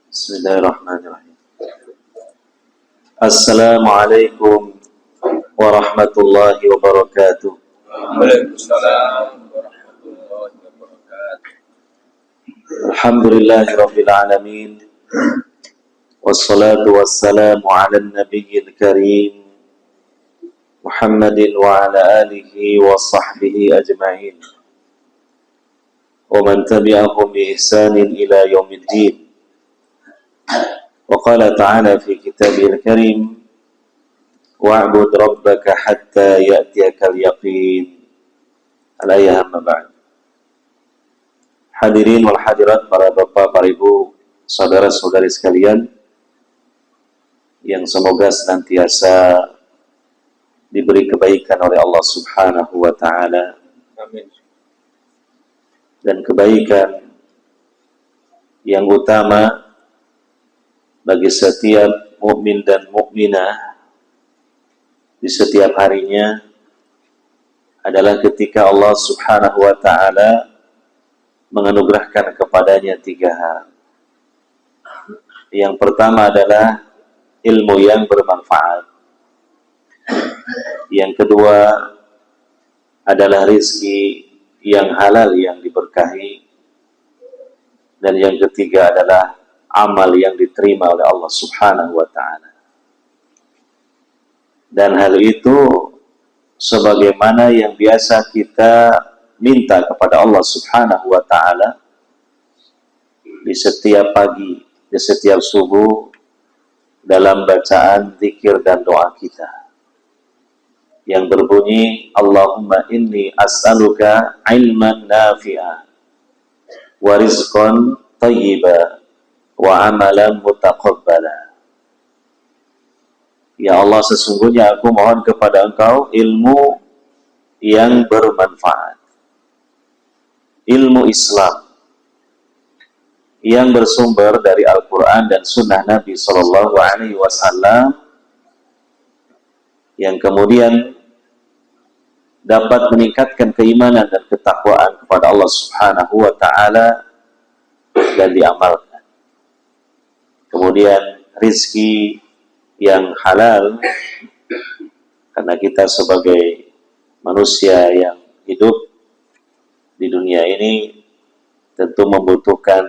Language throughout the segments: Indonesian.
Bismillahirrahmanirrahim. Assalamualaikum warahmatullahi wabarakatuh. Waalaikumsalam warahmatullahi wabarakatuh. Alhamdulillahi rabbil alamin. Wassalatu wassalamu ala nabiyil karim Muhammadin wa ala alihi wa sahbihi ajma'in. Wa man tabi'ahum bi ihsanin ila yaumiddin. وقال تعالى في كتابه الكريم واعبد ربك حتى يأتيك اليقين الآية أما بعد. Hadirin wal hadirat, para bapak, para ibu, saudara-saudari sekalian yang semoga senantiasa diberi kebaikan oleh Allah Subhanahu wa taala. Amin. Dan kebaikan yang utama bagi setiap mukmin dan mukminah di setiap harinya adalah ketika Allah Subhanahu wa taala menganugerahkan kepadanya 3 hal. Yang pertama adalah ilmu yang bermanfaat. Yang kedua adalah rezeki yang halal yang diberkahi. Dan yang ketiga adalah amal yang diterima oleh Allah Subhanahu wa ta'ala. Dan hal itu sebagaimana yang biasa kita minta kepada Allah Subhanahu wa ta'ala di setiap pagi, di setiap subuh, dalam bacaan zikir dan doa kita yang berbunyi, Allahumma inni as'aluka ilman nafi'a wa rizqan tayyiba wa amalan mutaqabbala. Ya Allah, sesungguhnya aku mohon kepada Engkau ilmu yang bermanfaat, ilmu Islam yang bersumber dari Al-Quran dan Sunnah Nabi Sallallahu Alaihi Wasallam, yang kemudian dapat meningkatkan keimanan dan ketakwaan kepada Allah Subhanahu wa Ta'ala dan diamalkan. Kemudian rizki yang halal, karena kita sebagai manusia yang hidup di dunia ini tentu membutuhkan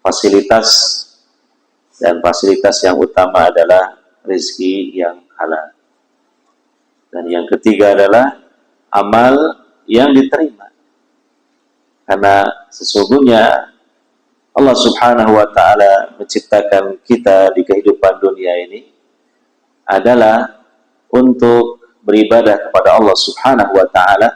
fasilitas, dan fasilitas yang utama adalah rizki yang halal. Dan yang ketiga adalah amal yang diterima, karena sesungguhnya Allah Subhanahu wa ta'ala menciptakan kita di kehidupan dunia ini adalah untuk beribadah kepada Allah Subhanahu wa ta'ala.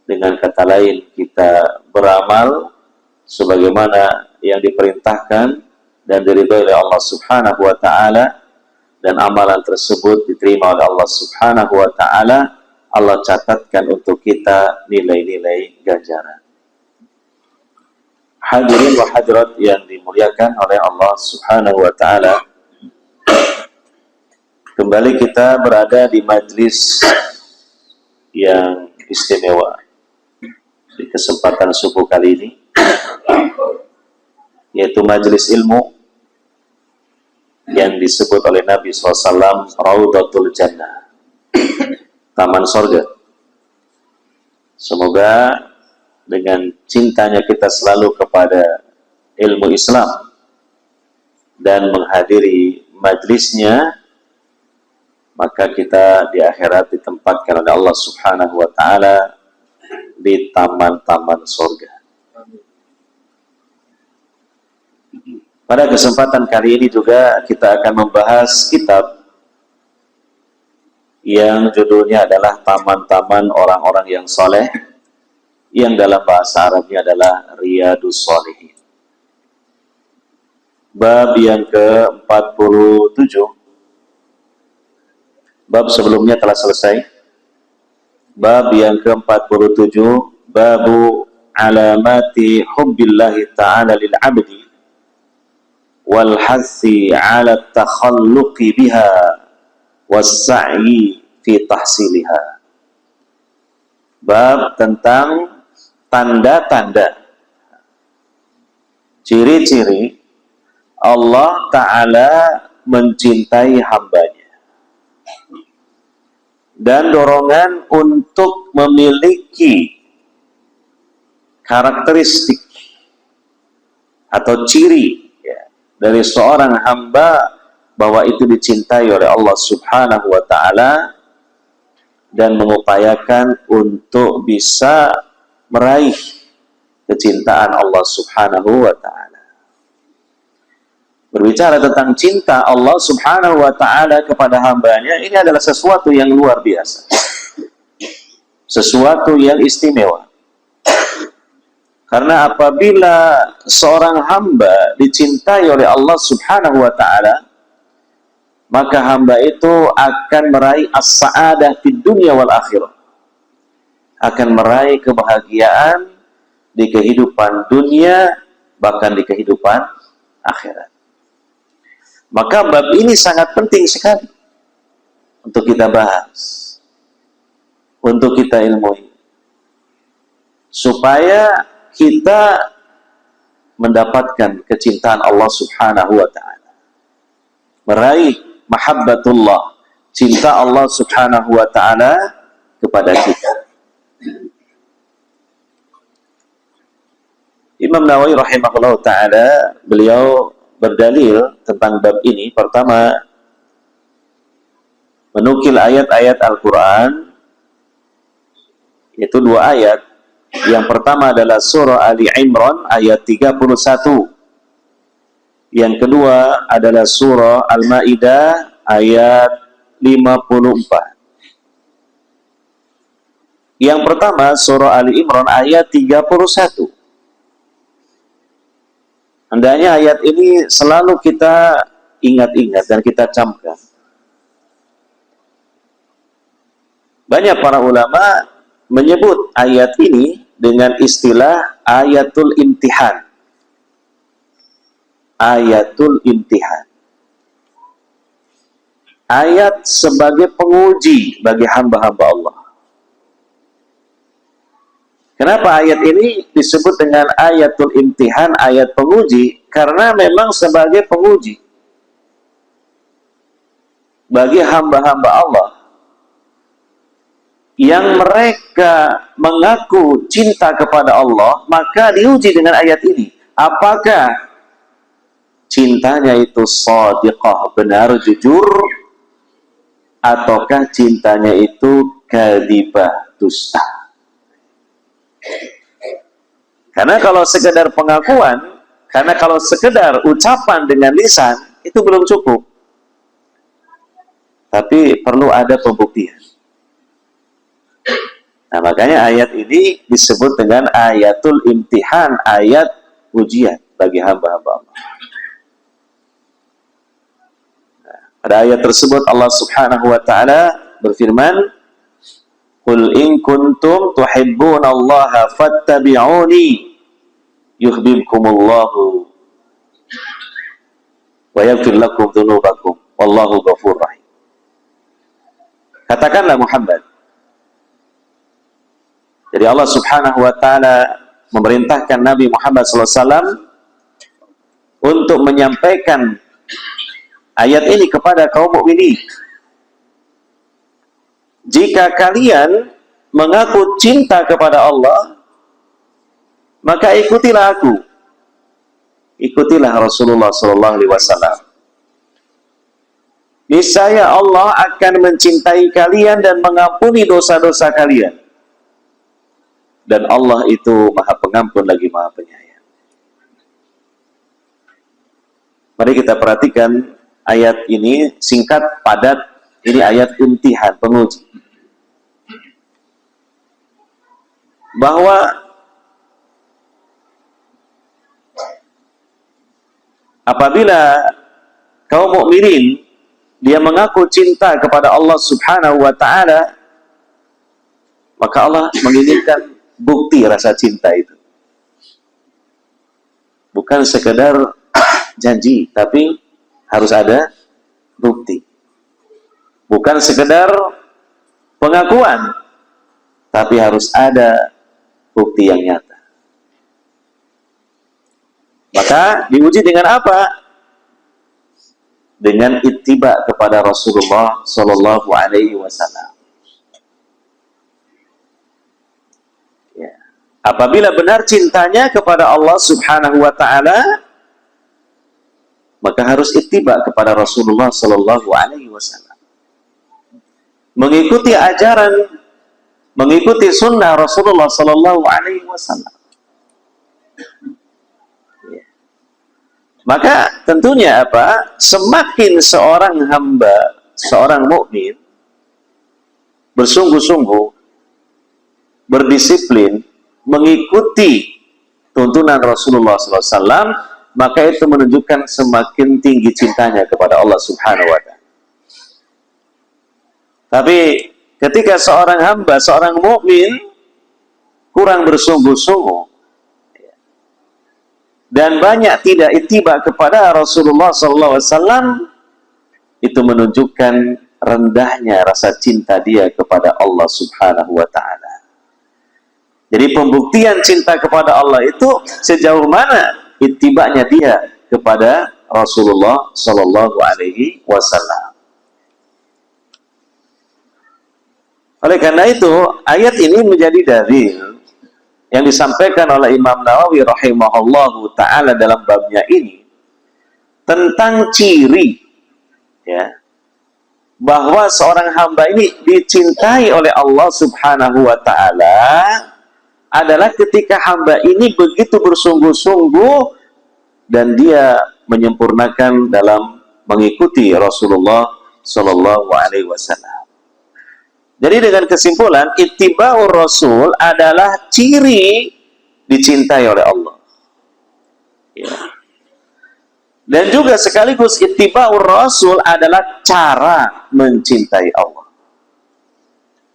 Dengan kata lain, kita beramal sebagaimana yang diperintahkan dan diridhai oleh Allah Subhanahu wa ta'ala, dan amalan tersebut diterima oleh Allah Subhanahu wa ta'ala. Allah catatkan untuk kita nilai-nilai ganjaran. Hadirin wa hadirat yang dimuliakan oleh Allah Subhanahu wa ta'ala, kembali kita berada di majlis yang istimewa di kesempatan subuh kali ini, yaitu majlis ilmu yang disebut oleh Nabi SAW Raudatul Jannah, taman sorga. Semoga dengan cintanya kita selalu kepada ilmu Islam dan menghadiri majlisnya, maka kita di akhirat ditempatkan oleh Allah Subhanahu wa ta'ala di taman-taman surga. Pada kesempatan kali ini juga kita akan membahas kitab yang judulnya adalah Taman-Taman Orang-Orang yang Soleh, yang dalam bahasa Arabnya adalah Riyadus Shalihin. Bab yang ke-47. Bab sebelumnya telah selesai. Bab yang ke-47, Babu alamati hubbillahi ta'ala lil 'abdi wal hassi 'ala takhalluqi biha was sa'i fi tahsiliha. Bab tentang tanda-tanda, ciri-ciri Allah Ta'ala mencintai hambanya. Dan dorongan untuk memiliki karakteristik atau ciri ya, dari seorang hamba bahwa itu dicintai oleh Allah Subhanahu wa Ta'ala dan mengupayakan untuk bisa meraih kecintaan Allah Subhanahu wa Ta'ala. Berbicara tentang cinta Allah Subhanahu wa Ta'ala kepada hambanya, ini adalah sesuatu yang luar biasa, sesuatu yang istimewa. Karena apabila seorang hamba dicintai oleh Allah Subhanahu wa Ta'ala, maka hamba itu akan meraih as-sa'adah di dunia wal akhirah, akan meraih kebahagiaan di kehidupan dunia bahkan di kehidupan akhirat. Maka bab ini sangat penting sekali untuk kita bahas, untuk kita ilmui, supaya kita mendapatkan kecintaan Allah Subhanahu wa Ta'ala, meraih mahabbatullah, cinta Allah Subhanahu wa Ta'ala kepada kita. Imam Nawawi rahimahullah ta'ala, beliau berdalil tentang bab ini. Pertama, menukil ayat-ayat Al-Quran, yaitu 2 ayat. Yang pertama adalah surah Ali Imran ayat 31. Yang kedua adalah surah Al-Ma'idah ayat 54. Yang pertama surah Ali Imran ayat 31. Hendaknya ayat ini selalu kita ingat-ingat dan kita camkan. Banyak para ulama menyebut ayat ini dengan istilah ayatul imtihan. Ayatul imtihan. Ayat sebagai penguji bagi hamba-hamba Allah. Kenapa ayat ini disebut dengan ayatul imtihan, ayat penguji? Karena memang sebagai penguji bagi hamba-hamba Allah yang mereka mengaku cinta kepada Allah, maka diuji dengan ayat ini. Apakah cintanya itu shadiqah, benar, jujur, ataukah cintanya itu kadhibah, dusta? Karena kalau sekedar pengakuan, karena kalau sekedar ucapan dengan lisan, itu belum cukup. Tapi perlu ada pembuktian. Nah, makanya ayat ini disebut dengan ayatul imtihan, ayat ujian bagi hamba-hamba Allah. Nah, pada ayat tersebut Allah Subhanahu wa Ta'ala berfirman, "Qul in kuntum tuhibbunallaha fattabi'uni yuhibbukumullahu wa yaghfir lakum dzunubakum wallahu ghafurur rahim." Katakanlah Muhammad. Jadi Allah Subhanahu wa Ta'ala memerintahkan Nabi Muhammad SAW untuk menyampaikan ayat ini kepada kaum mukminin. Jika kalian mengaku cinta kepada Allah, maka ikutilah aku, ikutilah Rasulullah SAW. Niscaya Allah akan mencintai kalian dan mengampuni dosa-dosa kalian. Dan Allah itu Maha Pengampun lagi Maha Penyayang. Mari kita perhatikan ayat ini, singkat, padat. Ini ayat imtihan, penguji. Bahwa apabila kaum mukminin dia mengaku cinta kepada Allah Subhanahu wa Ta'ala, maka Allah menginginkan bukti rasa cinta itu. Bukan sekedar janji, tapi harus ada bukti. Bukan sekedar pengakuan, tapi harus ada bukti yang nyata. Maka diuji dengan apa? dengan ittiba kepada Rasulullah Sallallahu Alaihi Wasallam. Ya. Apabila benar cintanya kepada Allah Subhanahu Wa Taala, maka harus ittiba kepada Rasulullah Sallallahu Alaihi Wasallam. Mengikuti ajaran, mengikuti sunnah Rasulullah Sallallahu Alaihi Wasallam. Maka tentunya apa? Semakin seorang hamba, seorang mukmin bersungguh-sungguh, berdisiplin, mengikuti tuntunan Rasulullah SAW, maka itu menunjukkan semakin tinggi cintanya kepada Allah Subhanahu Wa Taala. Tapi ketika seorang hamba, seorang mukmin kurang bersungguh-sungguh dan banyak tidak ittiba kepada Rasulullah SAW, itu menunjukkan rendahnya rasa cinta dia kepada Allah Subhanahu Wa Taala. Jadi pembuktian cinta kepada Allah itu sejauh mana ittibanya dia kepada Rasulullah Sallallahu Alaihi Wasallam. Oleh karena itu, ayat ini menjadi dalil yang disampaikan oleh Imam Nawawi rahimahullahu ta'ala dalam babnya ini tentang ciri, ya, bahwa seorang hamba ini dicintai oleh Allah Subhanahu Wa Ta'ala adalah ketika hamba ini begitu bersungguh-sungguh dan dia menyempurnakan dalam mengikuti Rasulullah Sallallahu Alaihi Wasallam. Jadi dengan kesimpulan, ittiba'ur Rasul adalah ciri dicintai oleh Allah. Ya. Dan juga sekaligus ittiba'ur Rasul adalah cara mencintai Allah.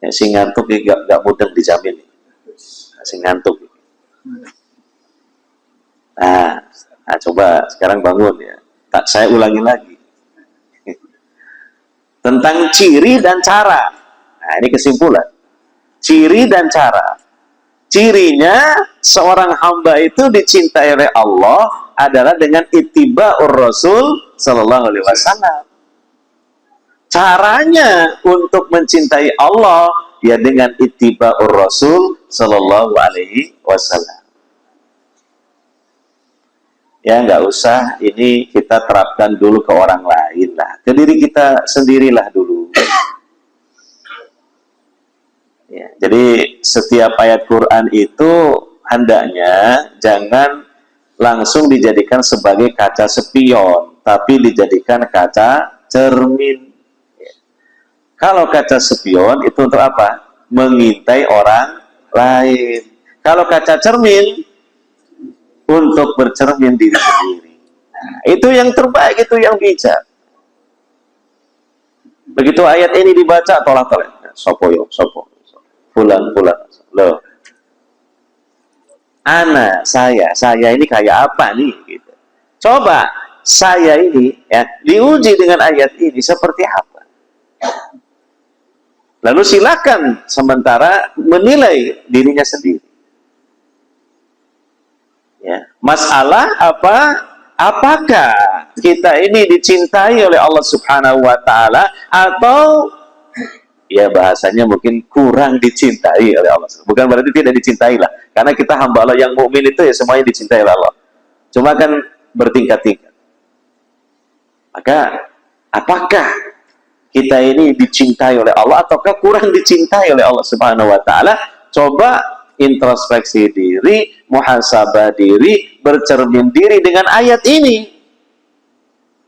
Ya, si ngantuk gak mudah dijamin. Si ngantuk. Nah, coba sekarang bangun ya. Tak, saya ulangi lagi. Tentang ciri dan cara. Nah, ini kesimpulan. Ciri dan cara. Cirinya seorang hamba itu dicintai oleh Allah adalah dengan ittiba'ur Rasul Sallallahu Alaihi Wasallam. Caranya untuk mencintai Allah ya dengan ittiba'ur Rasul Sallallahu Alaihi Wasallam. Ya nggak usah ini kita terapkan dulu ke orang lain lah. Ke diri kita sendirilah dulu. Ya, jadi setiap ayat Quran itu hendaknya jangan langsung dijadikan sebagai kaca spion, tapi dijadikan kaca cermin. Ya. Kalau kaca spion itu untuk apa? Mengintai orang lain. Kalau kaca cermin untuk bercermin diri sendiri. Nah, itu yang terbaik, itu yang bijak. Begitu ayat ini dibaca, tolak-tolak. Sopo yo, sopo. Pulang loh, saya ini kayak apa nih gitu. Coba saya ini ya diuji dengan ayat ini seperti apa, lalu silakan sementara menilai dirinya sendiri ya. Masalah apakah kita ini dicintai oleh Allah Subhanahu Wa Ta'ala atau ya bahasanya mungkin kurang dicintai oleh Allah. Bukan berarti tidak dicintai lah. Karena kita hamba Allah yang mukmin itu ya semuanya dicintai oleh Allah. Cuma kan bertingkat-tingkat. Maka apakah kita ini dicintai oleh Allah ataukah kurang dicintai oleh Allah Subhanahu Wa Ta'ala? Coba introspeksi diri, muhasabah diri, bercermin diri dengan ayat ini.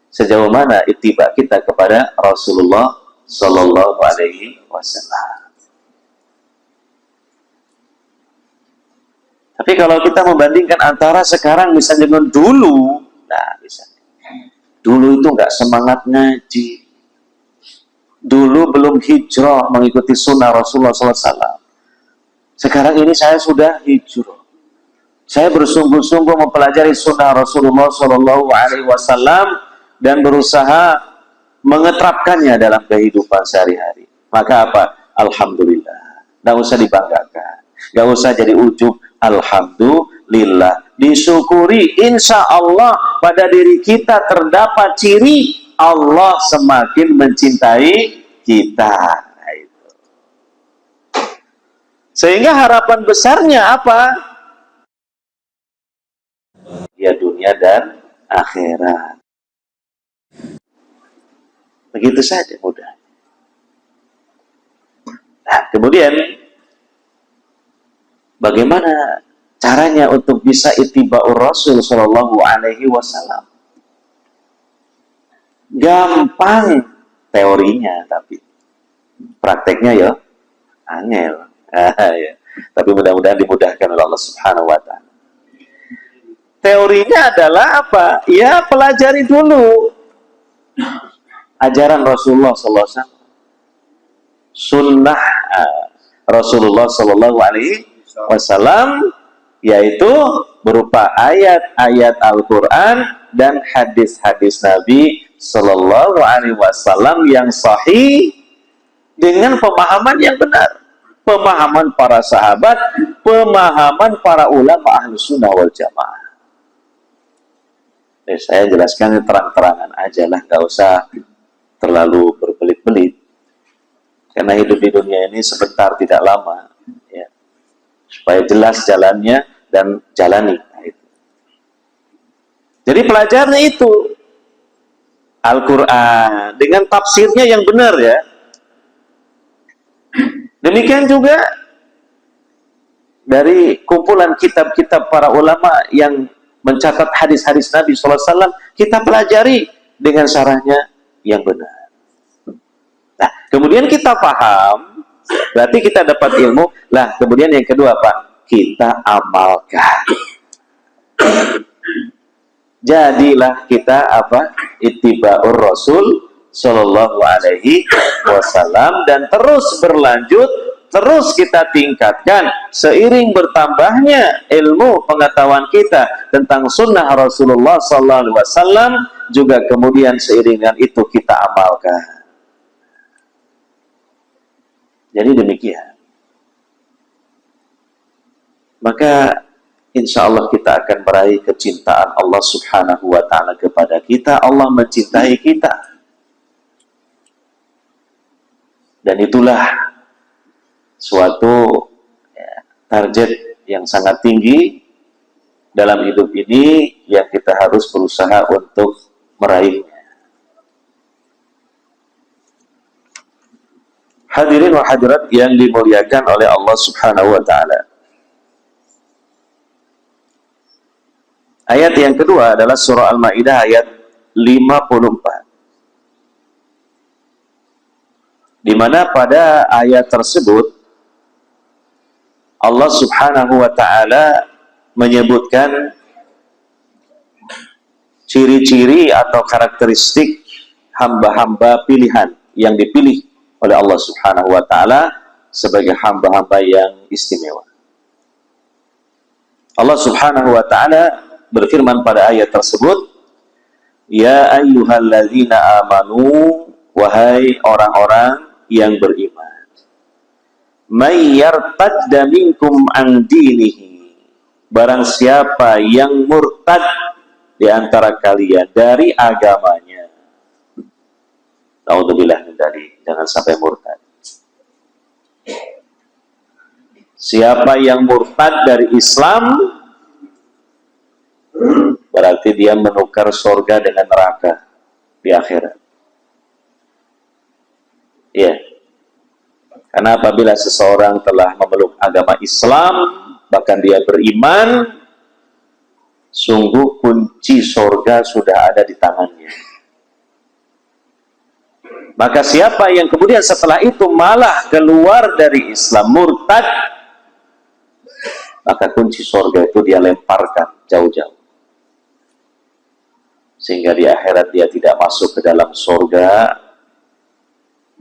Sejauh mana ittiba kita kepada Rasulullah Sallallahu Alaihi Wasallam. Tapi kalau kita membandingkan antara sekarang misalnya dengan dulu, nah misalnya dulu itu nggak semangat ngaji, dulu belum hijrah mengikuti sunnah Rasulullah SAW. Sekarang ini saya sudah hijrah, saya bersungguh-sungguh mempelajari sunnah Rasulullah Sallallahu Alaihi Wasallam dan berusaha mengeterapkannya dalam kehidupan sehari-hari. Maka apa? Alhamdulillah. Nggak usah dibanggakan. Nggak usah jadi ujub. Alhamdulillah. Disyukuri. Insya Allah pada diri kita terdapat ciri Allah semakin mencintai kita. Nah, itu. Sehingga harapan besarnya apa? Ya dunia dan akhirat. Begitu saja mudah. Nah, kemudian bagaimana caranya untuk bisa ittiba'ur Rasul Shallallahu Alaihi Wasallam? Gampang teorinya, tapi prakteknya ya angel. Ya. Tapi mudah-mudahan dimudahkan oleh Allah Subhanahu Wa Taala. Teorinya adalah apa? Ya pelajari dulu ajaran Rasulullah Sallallahu Alaihi Wasallam, sunnah Rasulullah Sallallahu Alaihi Wasallam, yaitu berupa ayat-ayat Al-Quran dan hadis-hadis Nabi Sallallahu Alaihi Wasallam yang sahih dengan pemahaman yang benar, pemahaman para sahabat, pemahaman para ulama ahlu sunnah wal jamaah. Saya jelaskan terang-terangan aja lah, gak usah terlalu berbelit-belit, karena hidup di dunia ini sebentar, tidak lama, ya. Supaya jelas jalannya dan jalani. Nah, itu. Jadi pelajarnya itu Al-Quran dengan tafsirnya yang benar, ya. Demikian juga dari kumpulan kitab-kitab para ulama yang mencatat hadis-hadis Nabi SAW, kita pelajari dengan caranya yang benar. Nah, kemudian kita paham, berarti kita dapat ilmu. Lah, kemudian yang kedua apa? Kita amalkan. Jadilah kita apa? Ittiba'ur Rasul Sallallahu Alaihi Wasallam, dan terus berlanjut, terus kita tingkatkan seiring bertambahnya ilmu pengetahuan kita tentang sunnah Rasulullah Sallallahu Alaihi Wasallam, juga kemudian seiring dengan itu kita amalkan. Jadi demikian. Maka insya Allah kita akan meraih kecintaan Allah Subhanahu Wa Taala kepada kita. Allah mencintai kita. Dan itulah suatu target yang sangat tinggi dalam hidup ini yang kita harus berusaha untuk meraihnya. Hadirin wa hadirat yang dimuliakan oleh Allah Subhanahu wa Ta'ala. Ayat yang kedua adalah surah Al-Maidah ayat 54. Di mana pada ayat tersebut Allah Subhanahu wa Ta'ala menyebutkan ciri-ciri atau karakteristik hamba-hamba pilihan yang dipilih oleh Allah Subhanahu wa Ta'ala sebagai hamba-hamba yang istimewa. Allah Subhanahu wa Ta'ala berfirman pada ayat tersebut, ya ayyuhalladzina amanu, wahai orang-orang yang beriman, may yartadda minkum an dinihi, barang siapa yang murtad di antara kalian dari agamanya. Naudzubillah min dzalik, jangan sampai murtad. Siapa yang murtad dari Islam, berarti dia menukar surga dengan neraka di akhirat. Ya, karena apabila seseorang telah memeluk agama Islam, bahkan dia beriman, sungguh kunci surga sudah ada di tangannya. Maka siapa yang kemudian setelah itu malah keluar dari Islam, murtad, maka kunci surga itu dia lemparkan jauh-jauh, sehingga di akhirat dia tidak masuk ke dalam surga.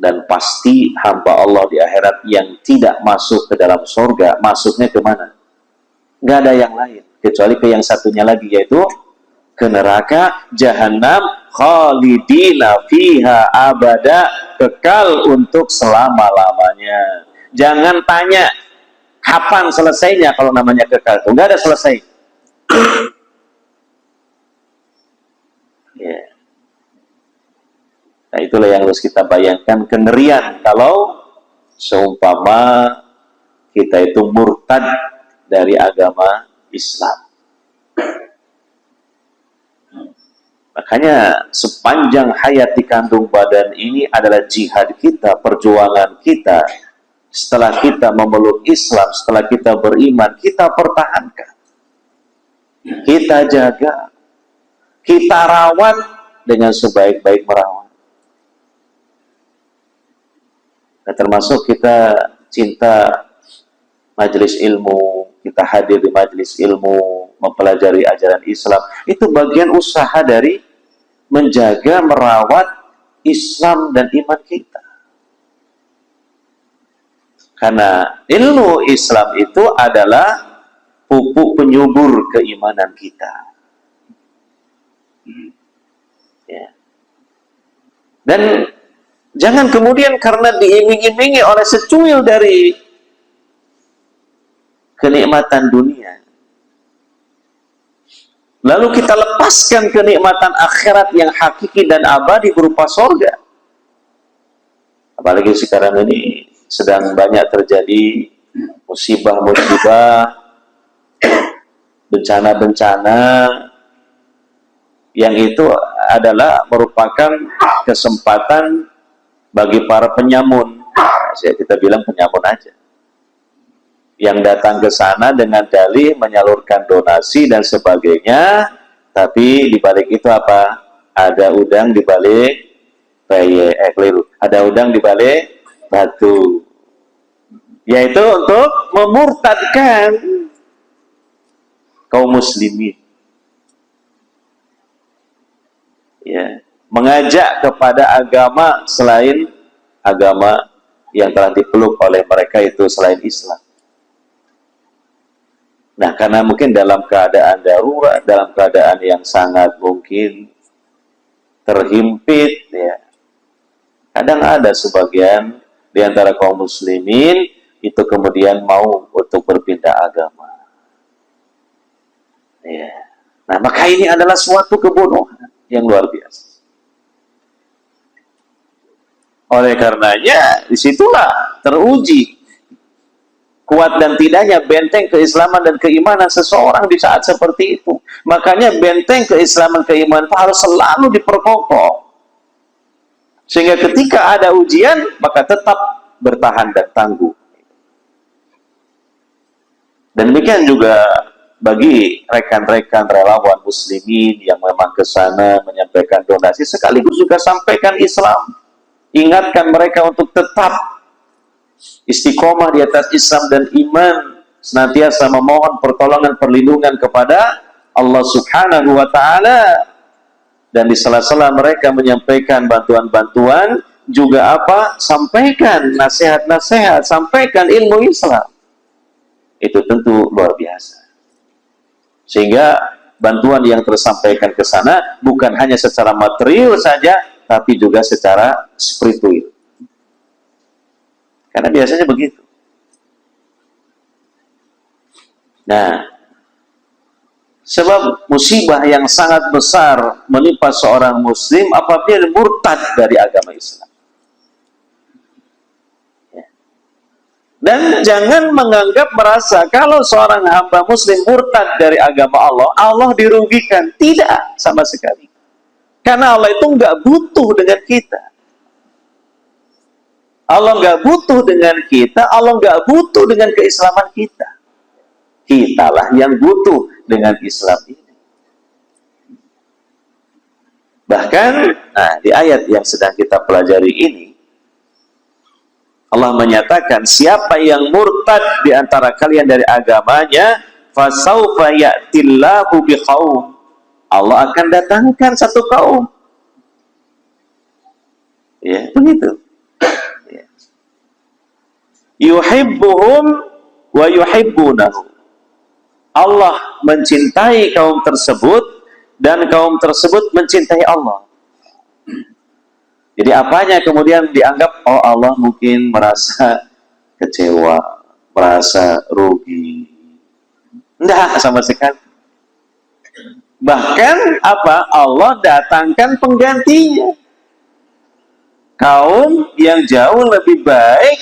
Dan pasti hamba Allah di akhirat yang tidak masuk ke dalam surga, masuknya kemana? Nggak ada yang lain kecuali ke yang satunya lagi, yaitu ke neraka jahanam, khalidina fiha abada, kekal untuk selama-lamanya. Jangan tanya kapan selesainya, kalau namanya kekal itu nggak ada selesai. Yeah. Nah, itulah yang harus kita bayangkan kengerian kalau seumpama kita itu murtad dari agama Islam. Makanya sepanjang hayat di kandung badan ini adalah jihad kita, perjuangan kita. Setelah kita memeluk Islam, setelah kita beriman, kita pertahankan. Kita jaga. Kita rawat dengan sebaik-baik merawat. Nah, termasuk kita cinta majelis ilmu, kita hadir di majelis ilmu, mempelajari ajaran Islam. Itu bagian usaha dari menjaga, merawat Islam dan iman kita. Karena ilmu Islam itu adalah pupuk penyubur keimanan kita. Ya. Dan jangan kemudian karena diiming-imingi oleh secuil dari kenikmatan dunia, lalu kita lepaskan kenikmatan akhirat yang hakiki dan abadi berupa surga. Apalagi sekarang ini sedang banyak terjadi musibah-musibah, bencana-bencana, yang itu adalah merupakan kesempatan bagi para penyamun. Kita bilang penyamun aja, yang datang ke sana dengan dalih menyalurkan donasi dan sebagainya, tapi di balik itu apa? Ada udang di balik keliru. Ada udang di balik batu. Yaitu untuk memurtadkan kaum muslimin. Ya, mengajak kepada agama selain agama yang telah dipeluk oleh mereka, itu selain Islam. Nah, karena mungkin dalam keadaan darurat, dalam keadaan yang sangat mungkin terhimpit, ya, kadang ada sebagian di antara kaum muslimin itu kemudian mau untuk berpindah agama. Ya. Nah, maka ini adalah suatu kebodohan yang luar biasa. Oleh karenanya, disitulah teruji kuat dan tidaknya benteng keislaman dan keimanan seseorang di saat seperti itu. Makanya benteng keislaman keimanan itu harus selalu diperkokoh. Sehingga ketika ada ujian, maka tetap bertahan dan tangguh. Dan demikian juga bagi rekan-rekan relawan muslimin yang memang ke sana menyampaikan donasi, sekaligus juga sampaikan Islam. Ingatkan mereka untuk tetap istiqomah di atas Islam dan iman, senantiasa memohon pertolongan perlindungan kepada Allah Subhanahu wa Ta'ala. Dan di sela-sela mereka menyampaikan bantuan-bantuan, juga apa? Sampaikan nasihat-nasihat, sampaikan ilmu Islam. Itu tentu luar biasa. Sehingga bantuan yang tersampaikan ke sana bukan hanya secara material saja, tapi juga secara spiritual. Karena biasanya begitu. Nah, sebab musibah yang sangat besar menimpa seorang muslim apabila murtad dari agama Islam. Dan jangan menganggap merasa kalau seorang hamba muslim murtad dari agama Allah, Allah dirugikan. Tidak, sama sekali. Karena Allah itu nggak butuh dengan kita. Allah nggak butuh dengan kita, Allah nggak butuh dengan keislaman kita. Kitalah yang butuh dengan Islam ini. Bahkan, nah, di ayat yang sedang kita pelajari ini, Allah menyatakan, siapa yang murtad di antara kalian dari agamanya, fasaufa ya'tillahu biqaum. Allah akan datangkan satu kaum. Ya, begitu. Ya. Yuhibbuhum wa yuhibbunahu. Allah mencintai kaum tersebut dan kaum tersebut mencintai Allah. Jadi apanya kemudian dianggap, oh Allah mungkin merasa kecewa, merasa rugi. Enggak, sama sekali. Bahkan apa? Allah datangkan penggantinya. kaum yang jauh lebih baik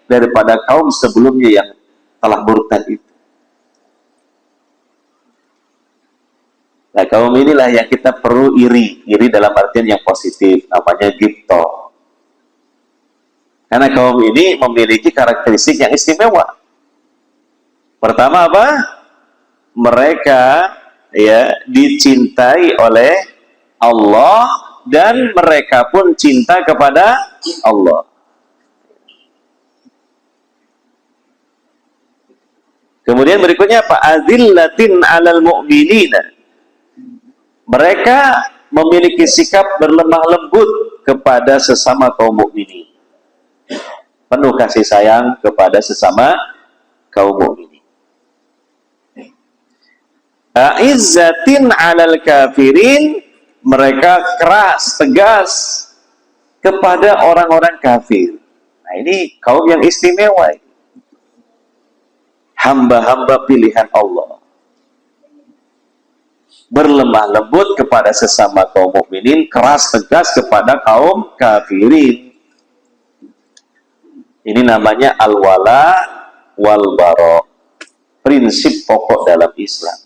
daripada kaum sebelumnya yang telah murtad itu. Nah, kaum inilah yang kita perlu iri dalam artian yang positif, namanya ghibthah. Karena kaum ini memiliki karakteristik yang istimewa. Pertama apa? Mereka ya dicintai oleh Allah dan mereka pun cinta kepada Allah. Kemudian berikutnya apa? Azillatin 'alal mu'minina. Mereka memiliki sikap berlemah lembut kepada sesama kaum mukminin. Penuh kasih sayang kepada sesama kaum mukminin. A'izzatin 'alal kafirin, mereka keras, tegas kepada orang-orang kafir. Nah, ini kaum yang istimewa. Hamba-hamba pilihan Allah. Berlemah lembut kepada sesama kaum mukminin, keras tegas kepada kaum kafirin. Ini namanya al-wala wal bara, prinsip pokok dalam Islam.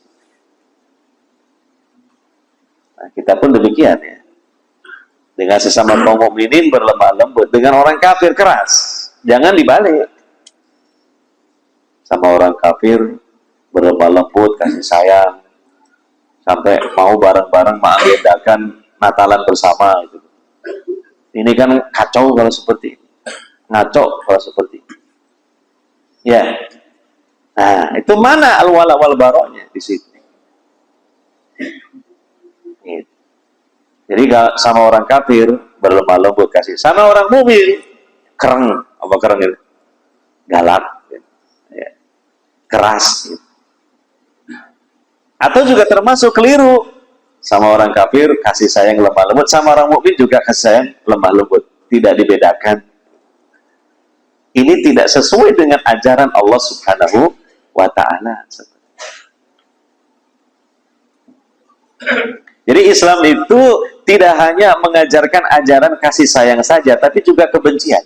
Nah, kita pun demikian ya. Dengan sesama kaum mukminin berlemah lembut, dengan orang kafir keras. Jangan dibalik. Sama orang kafir berlemah lembut, kasih sayang, sampai mau bareng-bareng mengagendakan Natalan bersama gitu. Ini kan kacau kalau seperti ini. Ngaco kalau seperti ini. Ya. Nah, itu mana al-wala wal baroknya di situ. Gitu. Jadi sama orang kafir berlemah lembut kasih, sama orang mukmin kereng, apa kereng itu? Galak, gitu. Ya. Keras gitu. Atau juga termasuk keliru, sama orang kafir kasih sayang lemah lembut, sama orang mukmin juga kasih sayang lemah lembut, tidak dibedakan. Ini tidak sesuai dengan ajaran Allah Subhanahu wa ta'ala. Jadi Islam itu tidak hanya mengajarkan ajaran kasih sayang saja, tapi juga kebencian.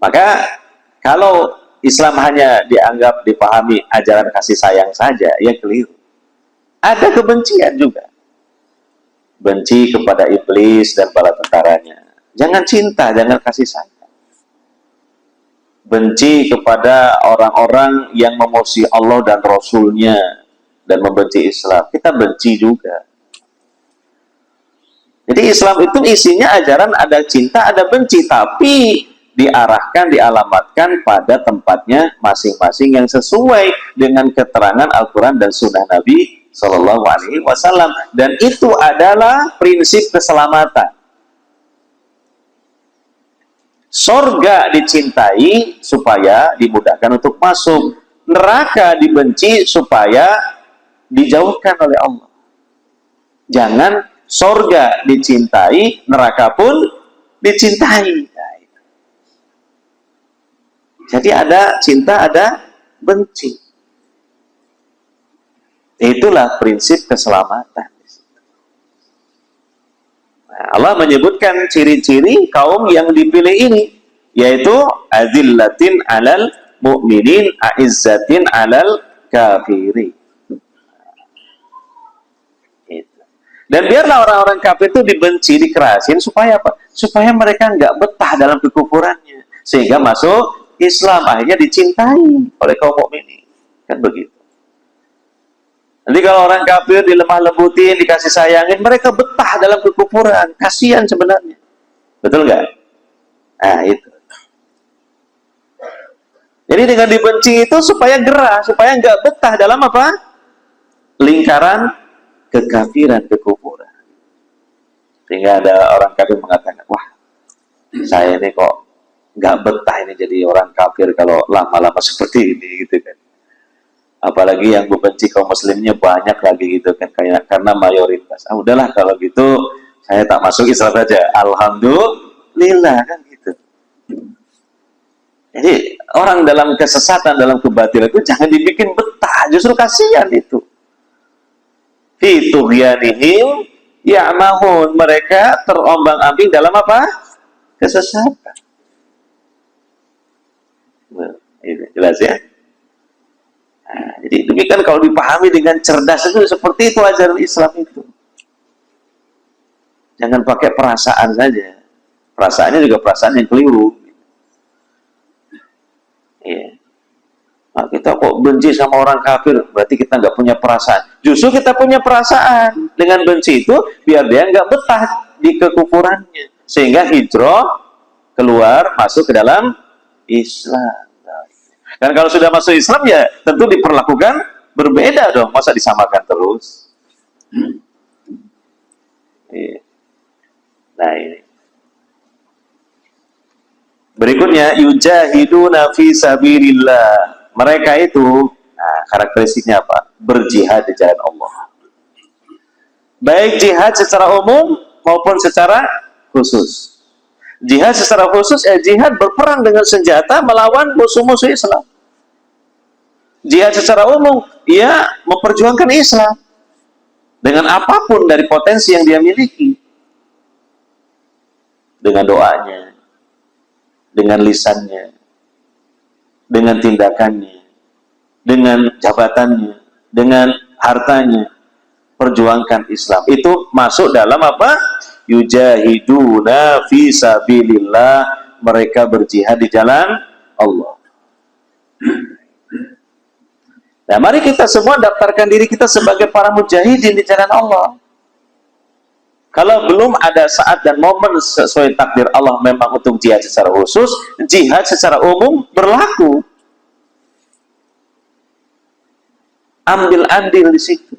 Maka kalau Islam hanya dianggap dipahami ajaran kasih sayang saja, ya keliru. Ada kebencian juga. Benci kepada iblis dan bala tentaranya. Jangan cinta, jangan kasih sayang. Benci kepada orang-orang yang memusuhi Allah dan Rasulnya dan membenci Islam. Kita benci juga. Jadi Islam itu isinya ajaran ada cinta, ada benci, tapi diarahkan, dialamatkan pada tempatnya masing-masing yang sesuai dengan keterangan Al-Quran dan Sunnah Nabi Shallallahu Alaihi Wasallam. Dan itu adalah prinsip keselamatan. Sorga dicintai supaya dimudahkan untuk masuk, neraka dibenci supaya dijauhkan oleh Allah. Jangan sorga dicintai, neraka pun dicintai. Jadi ada cinta, ada benci. Itulah prinsip keselamatan. Nah, Allah menyebutkan ciri-ciri kaum yang dipilih ini, yaitu azillatin 'alal mu'minin, a'izzatin 'alal kafirin. Dan biarlah orang-orang kafir itu dibenci, dikerasin, supaya apa? Supaya mereka nggak betah dalam kekufurannya, sehingga masuk Islam, akhirnya dicintai oleh kaum mukminin. Kan begitu. Nanti kalau orang kafir dilemah lembutin, dikasih sayangin, mereka betah dalam kekufuran. Kasihan sebenarnya. Betul nggak? Nah, itu. Jadi dengan dibenci itu supaya gerah, supaya nggak betah dalam apa? Lingkaran kekafiran, kekufuran. Sehingga ada orang kafir mengatakan, wah, saya ini kok nggak betah ini jadi orang kafir kalau lama-lama seperti ini gitu kan. Apalagi yang membenci kaum muslimnya banyak lagi gitu kan, karena mayoritas. Ah, udahlah kalau gitu saya tak masuk Islam saja. Alhamdulillah kan gitu. Jadi orang dalam kesesatan, dalam kebatilan itu jangan dibikin betah, justru kasihan itu. Fi tughyanihim ya'mahun, mereka terombang-ambing dalam apa? Kesesatan. Nah, ini jelas ya. Nah, jadi demikian kalau dipahami dengan cerdas itu seperti itu ajaran Islam itu. Jangan pakai perasaan saja. Perasaannya juga perasaan yang keliru. Ya. Nah, kita kok benci sama orang kafir, berarti kita nggak punya perasaan. Justru kita punya perasaan. Dengan benci itu, biar dia nggak betah di kekufurannya. Sehingga hijrah keluar, masuk ke dalam Islam. Dan kalau sudah masuk Islam, ya tentu diperlakukan berbeda dong. Masa disamakan terus? Ya. Nah ini. Berikutnya, yujahiduna fi sabilillah. Mereka itu, nah, karakteristiknya apa? Berjihad di jalan Allah. Baik jihad secara umum maupun secara khusus. Jihad secara khusus, jihad berperang dengan senjata melawan musuh-musuh Islam. Jihad secara umum, ia memperjuangkan Islam dengan apapun dari potensi yang dia miliki. Dengan doanya, dengan lisannya, dengan tindakannya, dengan jabatannya, dengan hartanya, perjuangkan Islam. Itu masuk dalam apa? Yujahiduna fi sabilillah, mereka berjihad di jalan Allah. Nah, mari kita semua daftarkan diri kita sebagai para mujahidin di jalan Allah. Kalau belum ada saat dan momen sesuai takdir Allah memang untuk jihad secara khusus, jihad secara umum berlaku. Ambil andil di situ.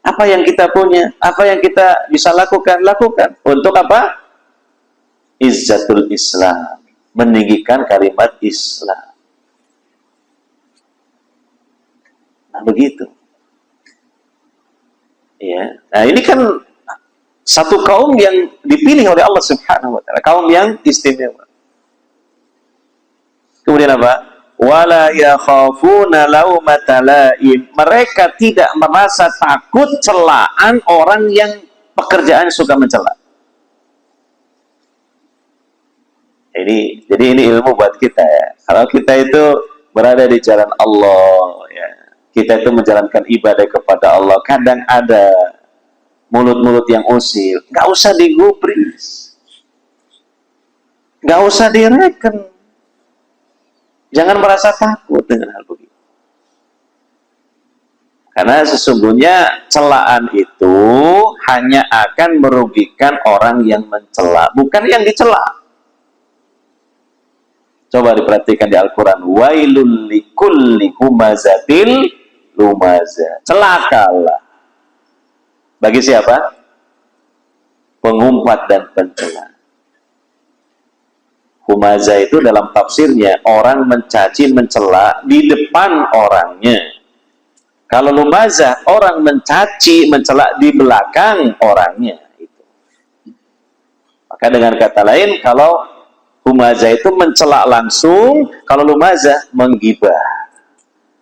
Apa yang kita punya, apa yang kita bisa lakukan, lakukan. Untuk apa? Izzatul Islam. Meninggikan kalimat Islam. Nah, begitu. Ya. Nah, ini kan satu kaum yang dipilih oleh Allah Subhanahu wa taala, kaum yang istimewa. Kemudian apa? Wala yakhafuna laumata laim. Mereka tidak merasa takut celaan orang yang pekerjaan suka mencela. Jadi ini ilmu buat kita ya. Kalau kita itu berada di jalan Allah ya, kita itu menjalankan ibadah kepada Allah, kadang ada mulut-mulut yang usil, nggak usah digubris, nggak usah direken, jangan merasa takut dengan hal begitu. Karena sesungguhnya celaan itu hanya akan merugikan orang yang mencela, bukan yang dicela. Coba diperhatikan di Al-Quran, wailul likulli humazatil lumaza. Celakalah. Bagi siapa? Pengumpat dan pencela. Humaza itu dalam tafsirnya orang mencaci, mencela di depan orangnya. Kalau lumaza, orang mencaci, mencela di belakang orangnya. Maka dengan kata lain, kalau humaza itu mencela langsung, kalau lumaza menggibah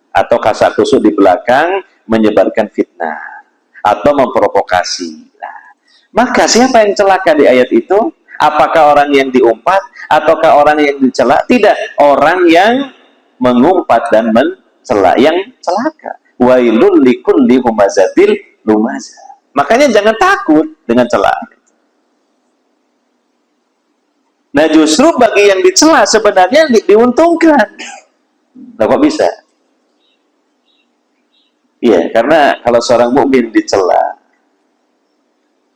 atau kasar kusuk di belakang, menyebarkan fitnah atau memprovokasi. Nah, maka siapa yang celaka di ayat itu? Apakah orang yang diumpat ataukah orang yang dicela? Tidak, orang yang mengumpat dan mencela yang celaka. Wailul likulli humazatil lumaza. Makanya jangan takut dengan celaan. Nah, justru bagi yang dicela sebenarnya diuntungkan. Nah, kok bisa? Iya, karena kalau seorang mukmin dicela,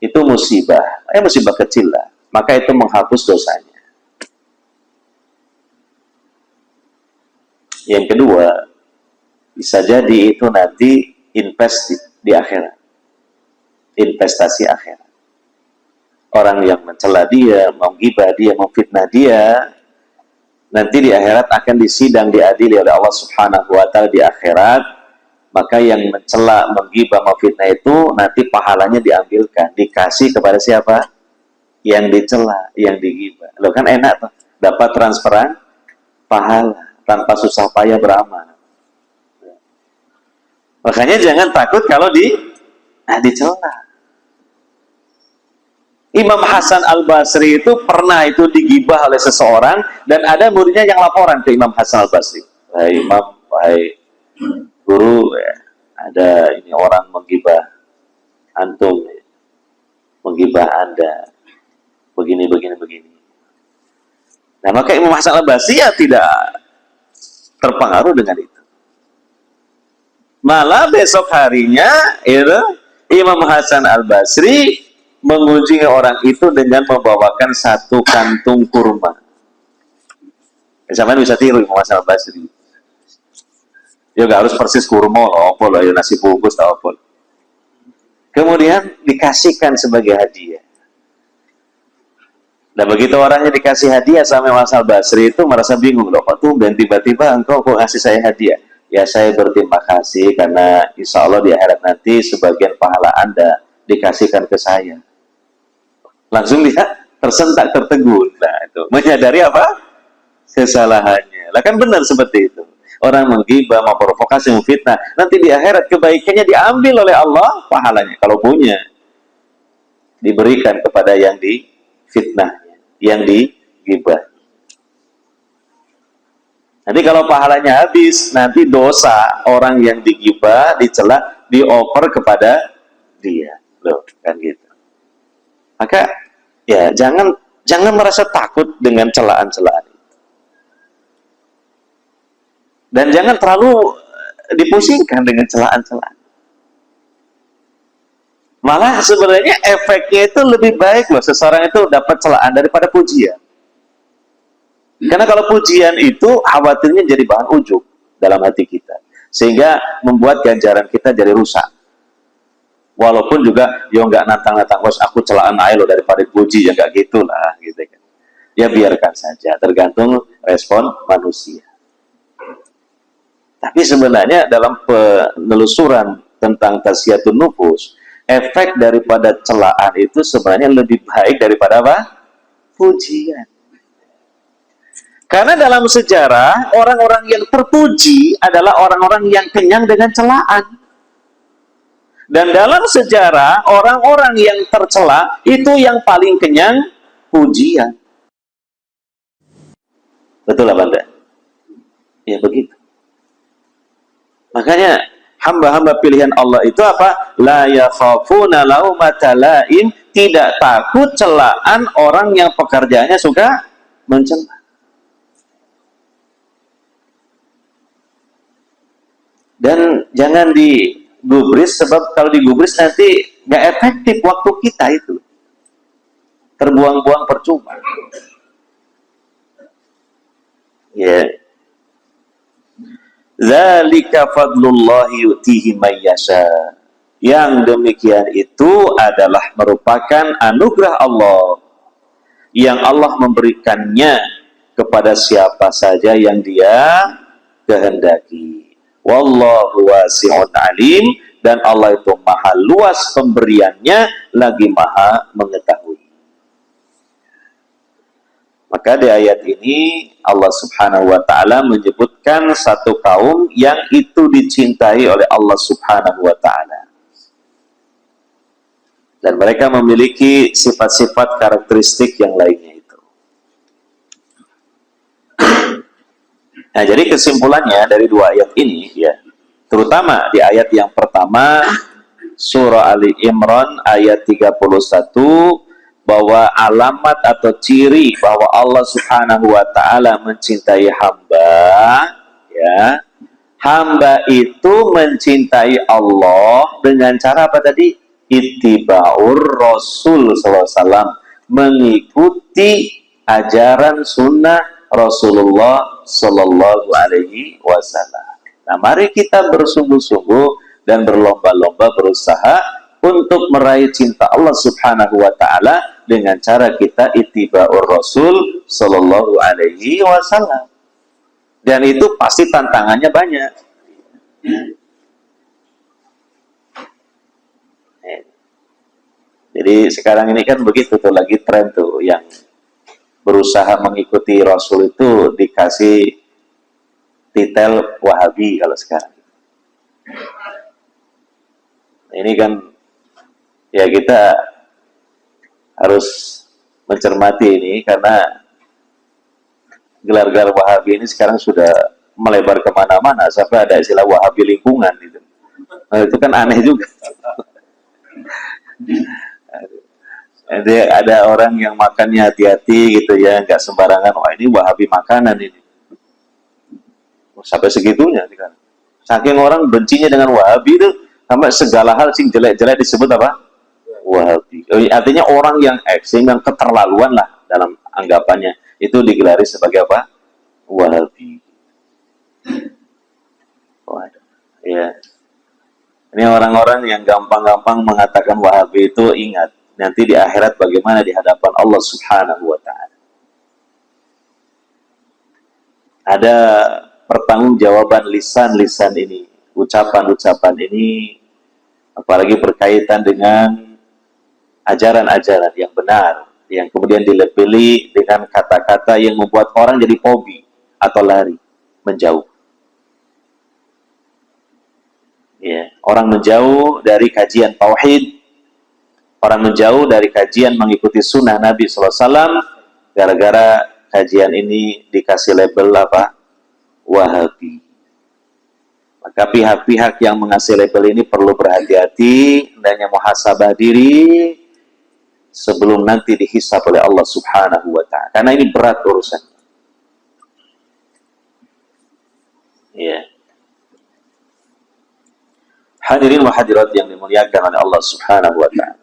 itu musibah. Musibah kecil lah. Maka itu menghapus dosanya. Yang kedua, bisa jadi itu nanti di akhirat. Investasi akhirat. Orang yang mencela dia, menggibah dia, memfitnah dia, nanti di akhirat akan disidang, diadili oleh Allah Subhanahu wa taala di akhirat. Maka yang mencela, menggibah, memfitnah itu nanti pahalanya diambilkan, dikasih kepada siapa? Yang dicela, yang digibah. Loh kan enak tuh, dapat transferan pahala tanpa susah payah beramal. Makanya jangan takut kalau dicela. Imam Hasan Al-Basri itu pernah itu digibah oleh seseorang dan ada muridnya yang laporan ke Imam Hasan Al-Basri. Wahai Imam, wahai guru, ya, ada ini orang menggibah antum, ya, menggibah Anda, begini, begini, begini. Nah, maka Imam Hasan Al-Basri ya tidak terpengaruh dengan itu. Malah besok harinya, itu, Imam Hasan Al-Basri mengunjungi orang itu dengan membawakan satu kantung kurma. Sampai bisa tiru Imam Hasan Al-Basri. Ya gak harus persis kurma loh, apa loh, ya nasi bungkus atau apa. Kemudian dikasihkan sebagai hadiah. Dan begitu orangnya dikasih hadiah sama Imam Hasan Al-Basri itu merasa bingung loh, kok tuh tiba-tiba engkau kok ngasih saya hadiah? Ya saya berterima kasih karena insya Allah di akhirat nanti sebagian pahala Anda dikasihkan ke saya. Langsung dia tersentak, tertegun. Nah, itu menyadari apa? Kesalahannya. Lah kan benar seperti itu. Orang menggibah, memprovokasi, memfitnah, nanti di akhirat kebaikannya diambil oleh Allah, pahalanya kalau punya diberikan kepada yang difitnahnya, yang digibah. Nanti kalau pahalanya habis, nanti dosa orang yang digibah, dicela, dioper kepada dia. Loh, kan gitu. Maka ya jangan merasa takut dengan celaan-celaan itu. Dan jangan terlalu dipusingkan dengan celaan-celaan. Malah sebenarnya efeknya itu lebih baik loh seseorang itu dapat celaan daripada pujian. Karena kalau pujian itu khawatirnya jadi bahan ujub dalam hati kita. Sehingga membuat ganjaran kita jadi rusak. Walaupun juga ya nggak nantang-nantang, bos aku celaan aja lo daripada puji, ya nggak gitulah, gitu kan. Ya biarkan saja, tergantung respon manusia. Tapi sebenarnya dalam penelusuran tentang tazkiyatun nufus, efek daripada celaan itu sebenarnya lebih baik daripada apa? Pujian. Karena dalam sejarah orang-orang yang terpuji adalah orang-orang yang kenyang dengan celaan. Dan dalam sejarah, orang-orang yang tercela itu yang paling kenyang pujian. Betul lah, Banda? Ya, begitu. Makanya, hamba-hamba pilihan Allah itu apa? La yakhafuna laumata laim, tidak takut celaan orang yang pekerjaannya suka mencela. Dan jangan digubris, sebab kalau digubris nanti nggak efektif waktu kita itu. Terbuang-buang percuma. Ya. Dzalika fadlullahi yu'tihi may yasha. Yang demikian itu adalah merupakan anugerah Allah yang Allah memberikannya kepada siapa saja yang Dia kehendaki. Wallahu wasi'un alim, dan Allah itu maha luas pemberiannya, lagi maha mengetahui. Maka di ayat ini Allah Subhanahu wa ta'ala menyebutkan satu kaum yang itu dicintai oleh Allah Subhanahu wa ta'ala. Dan mereka memiliki sifat-sifat karakteristik yang lainnya itu. Nah, jadi kesimpulannya dari dua ayat ini, ya, terutama di ayat yang pertama, surah Ali Imran ayat 31, bahwa alamat atau ciri bahwa Allah Subhanahu wa ta'ala mencintai hamba, ya, hamba itu mencintai Allah dengan cara apa tadi? Ittiba'ur Rasul sallallahu alaihi wasallam, mengikuti ajaran sunnah Rasulullah sallallahu alaihi wasallam. Nah, mari kita bersungguh-sungguh dan berlomba-lomba berusaha untuk meraih cinta Allah Subhanahu wa ta'ala dengan cara kita ittiba'ur Rasul sallallahu alaihi wasallam. Dan itu pasti tantangannya banyak. Jadi sekarang ini kan begitu tuh, lagi tren tuh, yang berusaha mengikuti Rasul itu dikasih titel Wahabi kalau sekarang. Ini kan ya kita harus mencermati ini karena gelar-gelar Wahabi ini sekarang sudah melebar kemana-mana sampai ada istilah Wahabi lingkungan gitu. Nah, itu kan aneh juga. Jadi ada orang yang makannya hati-hati gitu ya, nggak sembarangan. Wah ini Wahabi makanan ini. Sampai segitunya kan. Saking orang bencinya dengan Wahabi itu sampai segala hal sing jelek-jelek disebut apa? Wahabi. Artinya orang yang ekstrim, yang keterlaluan lah dalam anggapannya itu digelari sebagai apa? Wahabi. Waduh. Ya. Ini orang-orang yang gampang-gampang mengatakan Wahabi itu ingat nanti di akhirat bagaimana di hadapan Allah Subhanahu wa taala. Ada pertanggungjawaban lisan-lisan ini, ucapan-ucapan ini, apalagi berkaitan dengan ajaran-ajaran yang benar, yang kemudian dilebeli dengan kata-kata yang membuat orang jadi fobi atau lari, menjauh. Ya, orang menjauh dari kajian tauhid, orang menjauh dari kajian mengikuti sunnah Nabi SAW, gara-gara kajian ini dikasih label apa? Wahabi. Maka pihak-pihak yang mengasih label ini perlu berhati-hati, hendaknya muhasabah diri sebelum nanti dihisab oleh Allah Subhanahu wa taala. Karena ini berat urusan. Ya. Hadirin wa hadirat yang dimuliakan oleh Allah Subhanahu wa taala.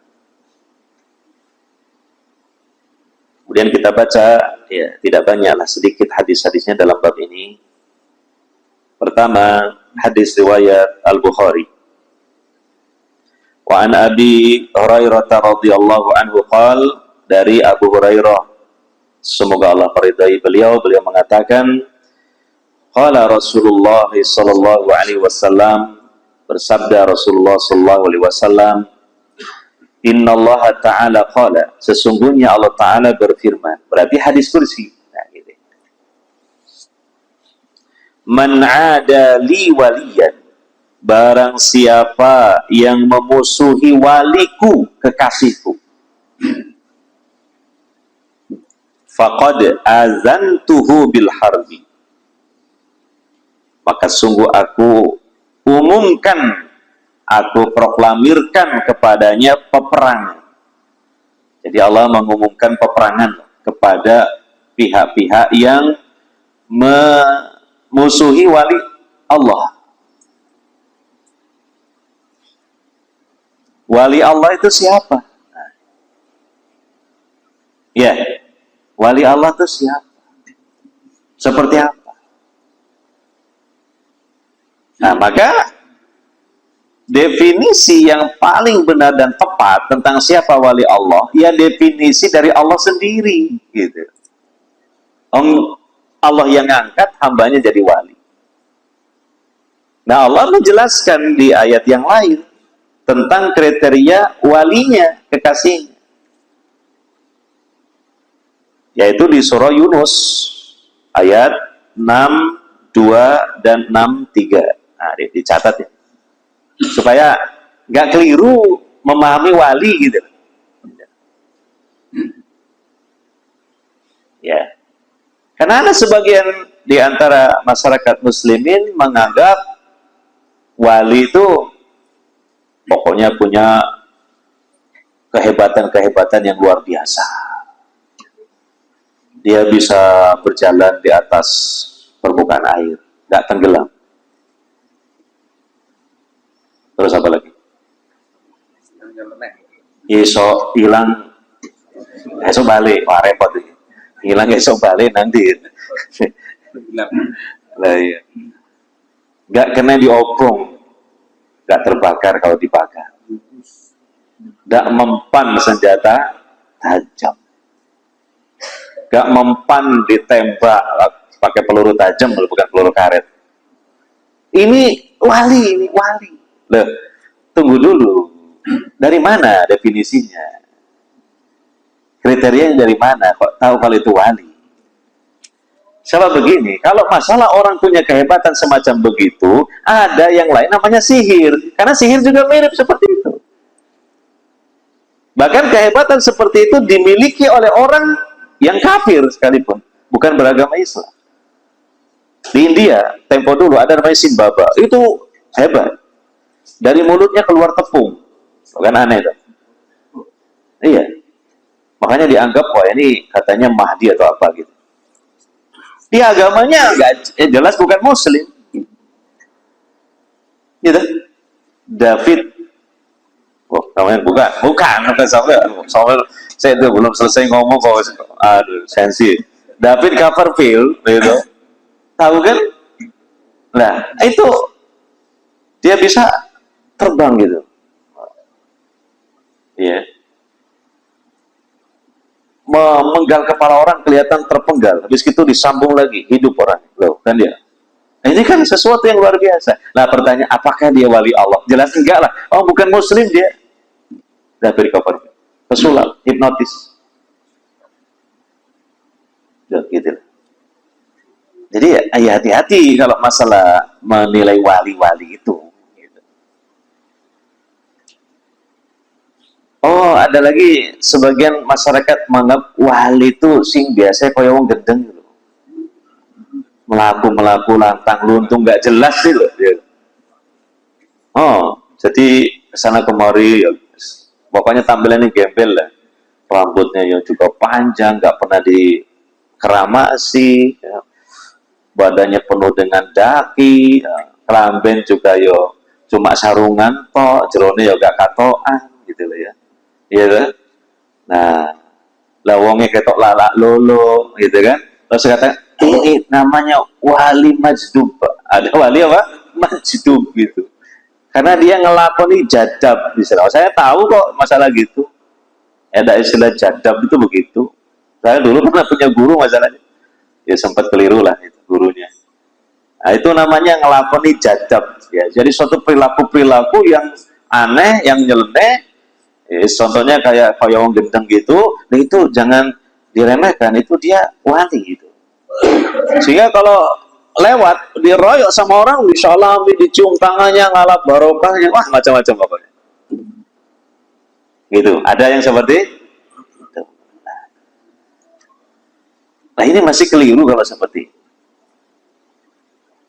Kemudian kita baca, ya tidak banyaklah, sedikit hadis-hadisnya dalam bab ini. Pertama, hadis riwayat Al-Bukhari. Wa an Abi Hurairah radhiyallahu anhu qala, dari Abu Hurairah semoga Allah meridai beliau mengatakan, qala Rasulullah sallallahu alaihi wasallam, bersabda Rasulullah sallallahu alaihi wasallam, innallaha ta'ala qala, sesungguhnya Allah Ta'ala berfirman. Berarti hadis kursi. Nah, gitu. Man 'ada li waliyan, barang siapa yang memusuhi waliku, kekasihku, faqad azantuhu bil harbi, maka sungguh aku umumkan, aku proklamirkan kepadanya peperangan. Jadi Allah mengumumkan peperangan kepada pihak-pihak yang memusuhi wali Allah. Wali Allah itu siapa? Ya, wali Allah itu siapa? Seperti apa? Nah, maka definisi yang paling benar dan tepat tentang siapa wali Allah, ya definisi dari Allah sendiri, gitu. Allah yang ngangkat hambanya jadi wali. Nah, Allah menjelaskan di ayat yang lain tentang kriteria walinya, kekasihnya, yaitu di surah Yunus ayat 6:2 dan 6:3. Nah, dicatat ya, supaya nggak keliru memahami wali gitu. Ya, karena ada sebagian di antara masyarakat muslimin menganggap wali itu pokoknya punya kehebatan-kehebatan yang luar biasa. Dia bisa berjalan di atas permukaan air, nggak tenggelam. Terus apa lagi? Iso hilang, esok balik, wah repot ini. Hilang esok balik nanti. Lah iya. Nggak kena diopong, nggak terbakar kalau dibakar. Nggak mempan senjata tajam. Nggak mempan ditembak pakai peluru tajam, bukan peluru karet. Ini wali, ini wali. Loh, tunggu dulu. Dari mana definisinya? Kriterianya dari mana? Kok tahu kalau itu wali? Sebab begini, kalau masalah orang punya kehebatan semacam begitu, ada yang lain namanya sihir. Karena sihir juga mirip seperti itu. Bahkan kehebatan seperti itu dimiliki oleh orang yang kafir sekalipun, bukan beragama Islam. Di India, tempo dulu ada namanya Simbaba, itu hebat. Dari mulutnya keluar tepung, bukan aneh itu. Iya, makanya dianggap wah ini katanya Mahdi atau apa gitu. Dia agamanya nggak jelas bukan Muslim. Gitu. David, oh namanya bukan Samuel. Saya itu belum selesai ngomong kok, aduh sensi. David Copperfield, gitu. Tahu kan? Nah, itu dia bisa terbang gitu. Iya. Memenggal kepala orang kelihatan terpenggal. Habis itu disambung lagi, hidup orang. Loh, kan dia. Nah, ini kan sesuatu yang luar biasa. Nah, pertanyaan, apakah dia wali Allah? Jelas enggak lah. Oh, bukan Muslim dia. David Copperfield. Pesulap, hipnotis. Gitu. Jadi ya hati-hati kalau masalah menilai wali-wali itu. Oh, ada lagi sebagian masyarakat menganggap wali itu sing biasa kaya wong gendeng gitu. Melaku lantang luntung nggak jelas sih loh dia. Oh, jadi kesana kemari pokoknya tampilannya gembel lah. Rambutnya yang juga panjang, nggak pernah dikeramasi, ya. Badannya penuh dengan daki, ya. Kelamben juga yo cuma sarungan toh, jerone yo gak katoan gitu loh ya. Iya kan? Nah, lawongnya ketok lalak lolo gitu kan. Terus kata ini namanya wali majdub. Ada wali apa? Majdub gitu. Karena dia ngelakoni jadab misalnya. Saya tahu kok masalah gitu. Ada istilah jadab itu begitu. Saya dulu pernah punya guru masalahnya. Ya sempat keliru lah itu gurunya. Nah, itu namanya ngelakoni jadab ya. Jadi suatu perilaku yang aneh, yang nyeleneh. Contohnya kayak wong gendeng gitu, nah itu jangan diremehkan, itu dia wali gitu. Sehingga kalau lewat diroyok sama orang, disalami, dicium tangannya, ngalap barokahnya, wah macam-macam pokoknya. Gitu. Ada yang seperti itu. Nah ini masih keliru kalau seperti itu.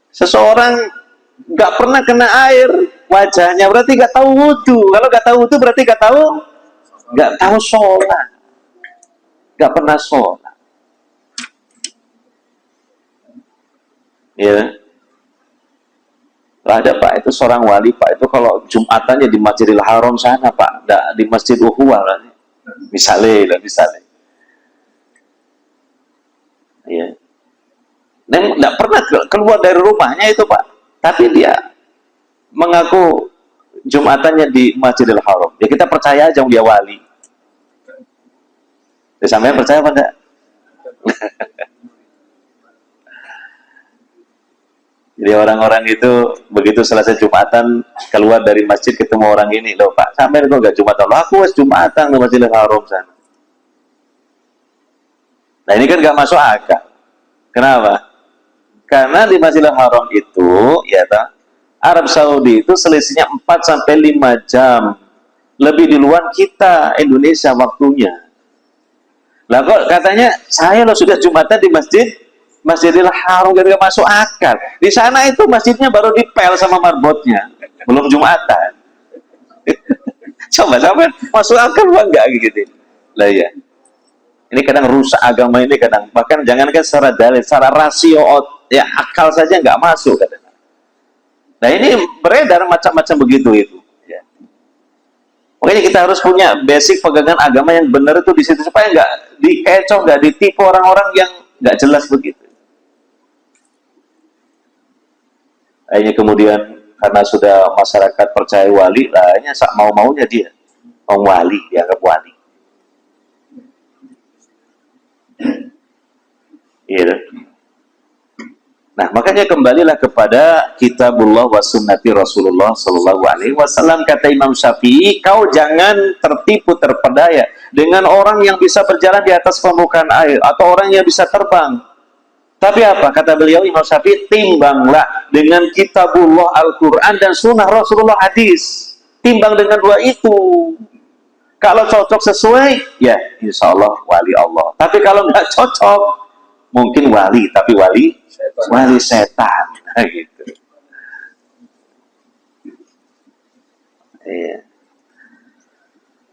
Seseorang nggak pernah kena air wajahnya berarti nggak tahu wudhu. Kalau nggak tahu wudhu berarti nggak tahu sholat, nggak pernah sholat. Ya, ada Pak itu seorang wali Pak itu kalau Jumatannya di Masjidil Haram sana Pak, nggak di Masjid Uhuwah misalnya. Ya, nggak pernah keluar dari rumahnya itu Pak, tapi dia mengaku Jumatannya di Masjidil Haram. Ya kita percaya aja dia wali. Ya, sampai percaya apa enggak? Jadi orang-orang itu begitu selesai Jumatan keluar dari masjid ketemu orang ini, loh Pak, sampai kok enggak Jumatan? Loh, aku wes Jumatan di Masjidil Haram sana. Nah ini kan enggak masuk akal. Kenapa? Karena di Masjidil Haram itu ya tak, Arab Saudi itu selisihnya 4-5 jam lebih di luar kita Indonesia waktunya. Lah kok katanya saya loh sudah Jumatan di Masjidil Haram, gak masuk akal. Di sana itu masjidnya baru dipel sama marbotnya, belum Jumatan. Coba sampai masuk akal apa enggak gitu. Lah ya. Ini kadang rusak agama ini kadang, bahkan jangankan secara dalil, secara rasio ya akal saja nggak masuk kadang. Nah ini beredar macam-macam begitu itu. Ya. Makanya kita harus punya basic pegangan agama yang benar itu di situ supaya nggak dikecoh, nggak ditipu orang-orang yang nggak jelas begitu. Akhirnya kemudian karena sudah masyarakat percaya wali, akhirnya mau-maunya dia wali, dianggap wali. Iya. Nah, makanya kembalilah kepada kitabullah wa sunnati Rasulullah sallallahu alaihi wasallam. Kata Imam Syafi'i, kau jangan tertipu terpedaya dengan orang yang bisa berjalan di atas permukaan air atau orang yang bisa terbang. Tapi apa? Kata beliau Imam Syafi'i, timbanglah dengan kitabullah Al-Quran dan sunnah Rasulullah hadis. Timbang dengan dua itu. Kalau cocok sesuai, ya insya Allah wali Allah. Tapi kalau nggak cocok, mungkin wali, tapi wali setan. Nah, gitu. Iya.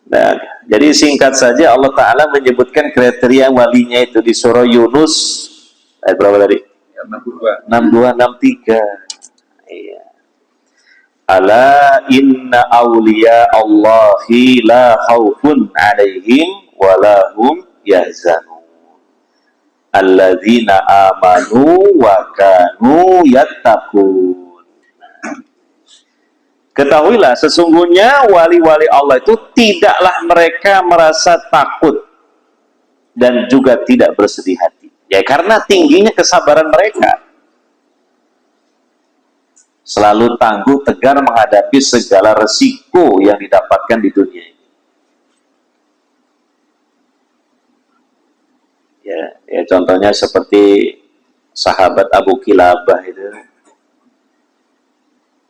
Nah, jadi singkat saja Allah Ta'ala menyebutkan kriteria walinya itu di surah Yunus ayat berapa tadi? 62, 63. Iya. Ala inna awliya Allahi la khawfun alaihim walahum yahzanun alladzina amanu wa kanu yattaqun. Ketahuilah sesungguhnya wali-wali Allah itu tidaklah mereka merasa takut dan juga tidak bersedih hati. Ya karena tingginya kesabaran mereka. Selalu tangguh tegar menghadapi segala resiko yang didapatkan di dunia ini. Ya contohnya seperti sahabat Abu Kilabah itu,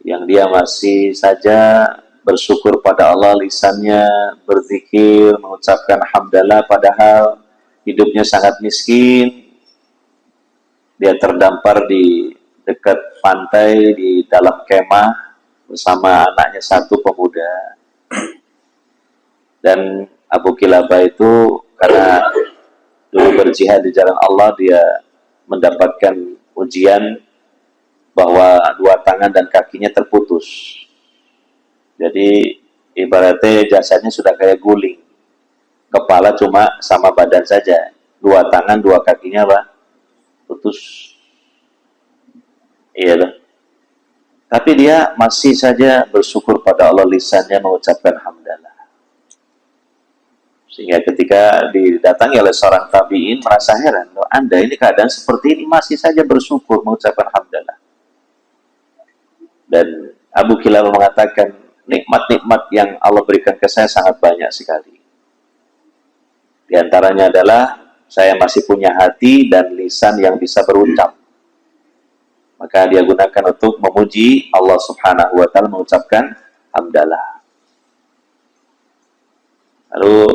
yang dia masih saja bersyukur pada Allah, lisannya berzikir, mengucapkan hamdalah, padahal hidupnya sangat miskin. Dia terdampar di dekat pantai di dalam kemah bersama anaknya satu pemuda. Dan Abu Kilabah itu karena dulu berjihad di jalan Allah, dia mendapatkan ujian bahwa dua tangan dan kakinya terputus. Jadi ibaratnya jasadnya sudah kayak guling. Kepala cuma sama badan saja. Dua tangan, dua kakinya apa? Putus. Iya loh. Tapi dia masih saja bersyukur pada Allah, lisannya mengucapkan hamdalah. Sehingga ketika didatangi oleh seorang tabi'in merasa heran, loh, Anda ini keadaan seperti ini masih saja bersyukur mengucapkan hamdalah. Dan Abu Kilabah mengatakan, nikmat-nikmat yang Allah berikan ke saya sangat banyak sekali. Di antaranya adalah saya masih punya hati dan lisan yang bisa berucap. Maka dia gunakan untuk memuji Allah Subhanahu wa Ta'ala, mengucapkan hamdalah. Lalu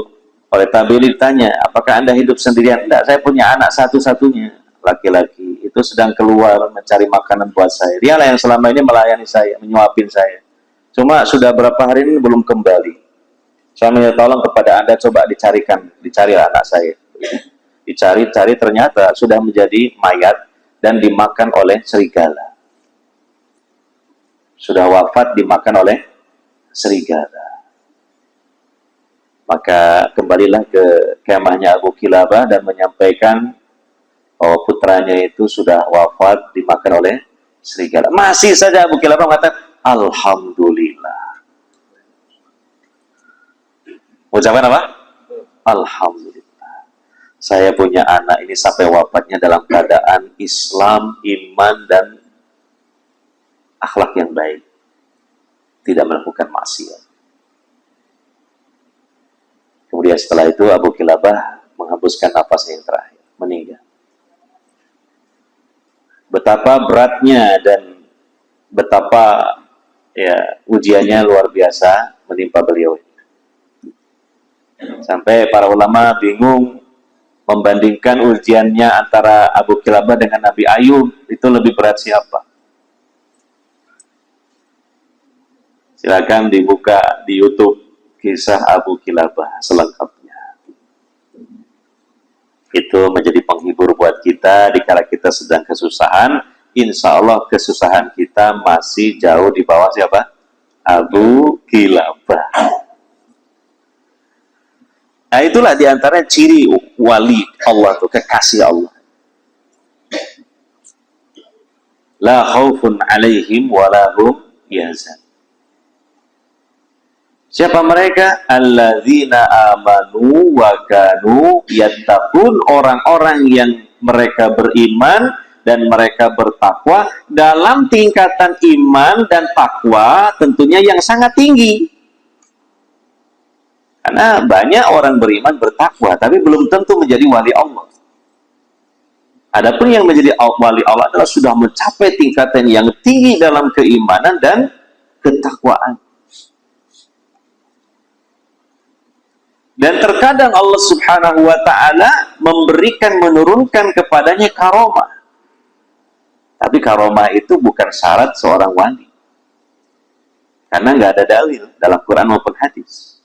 oleh tabi'in ditanya, apakah Anda hidup sendirian? Tidak, saya punya anak satu-satunya, laki-laki. Itu sedang keluar mencari makanan buat saya. Dialah yang selama ini melayani saya, menyuapin saya. Cuma sudah berapa hari ini belum kembali. Saya minta tolong kepada Anda, coba dicari anak saya. Dicari-cari, ternyata sudah menjadi mayat dan dimakan oleh serigala. Sudah wafat dimakan oleh serigala. Maka kembalilah ke kemahnya Abu Kilabah dan menyampaikan bahwa putranya itu sudah wafat dimakan oleh serigala. Masih saja Abu Kilabah mengatakan, Alhamdulillah. Ucapan apa? Alhamdulillah. Saya punya anak ini sampai wafatnya dalam keadaan Islam, iman, dan akhlak yang baik. Tidak melakukan maksiat. Kemudian setelah itu Abu Kilabah menghembuskan nafasnya yang terakhir, meninggal. Betapa beratnya dan betapa ujiannya luar biasa menimpa beliau. Sampai para ulama bingung membandingkan ujiannya antara Abu Kilabah dengan Nabi Ayub, itu lebih berat siapa? Silakan dibuka di YouTube kisah Abu Kilabah selengkapnya. Itu menjadi penghibur buat kita dikala kita sedang kesusahan. Insya Allah kesusahan kita masih jauh di bawah siapa? Abu Kilabah. Nah itulah diantara ciri wali Allah, itu kekasih Allah. La khaufun alaihim walahum yahzan. Siapa mereka? Alladzina amanu wa kanu yattaqun, orang-orang yang mereka beriman dan mereka bertakwa dalam tingkatan iman dan takwa tentunya yang sangat tinggi. Karena banyak orang beriman bertakwa, tapi belum tentu menjadi wali Allah. Adapun yang menjadi wali Allah adalah sudah mencapai tingkatan yang tinggi dalam keimanan dan ketakwaan. Dan terkadang Allah Subhanahu wa ta'ala menurunkan kepadanya karomah. Tapi karomah itu bukan syarat seorang wali. Karena nggak ada dalil dalam Quran maupun hadis.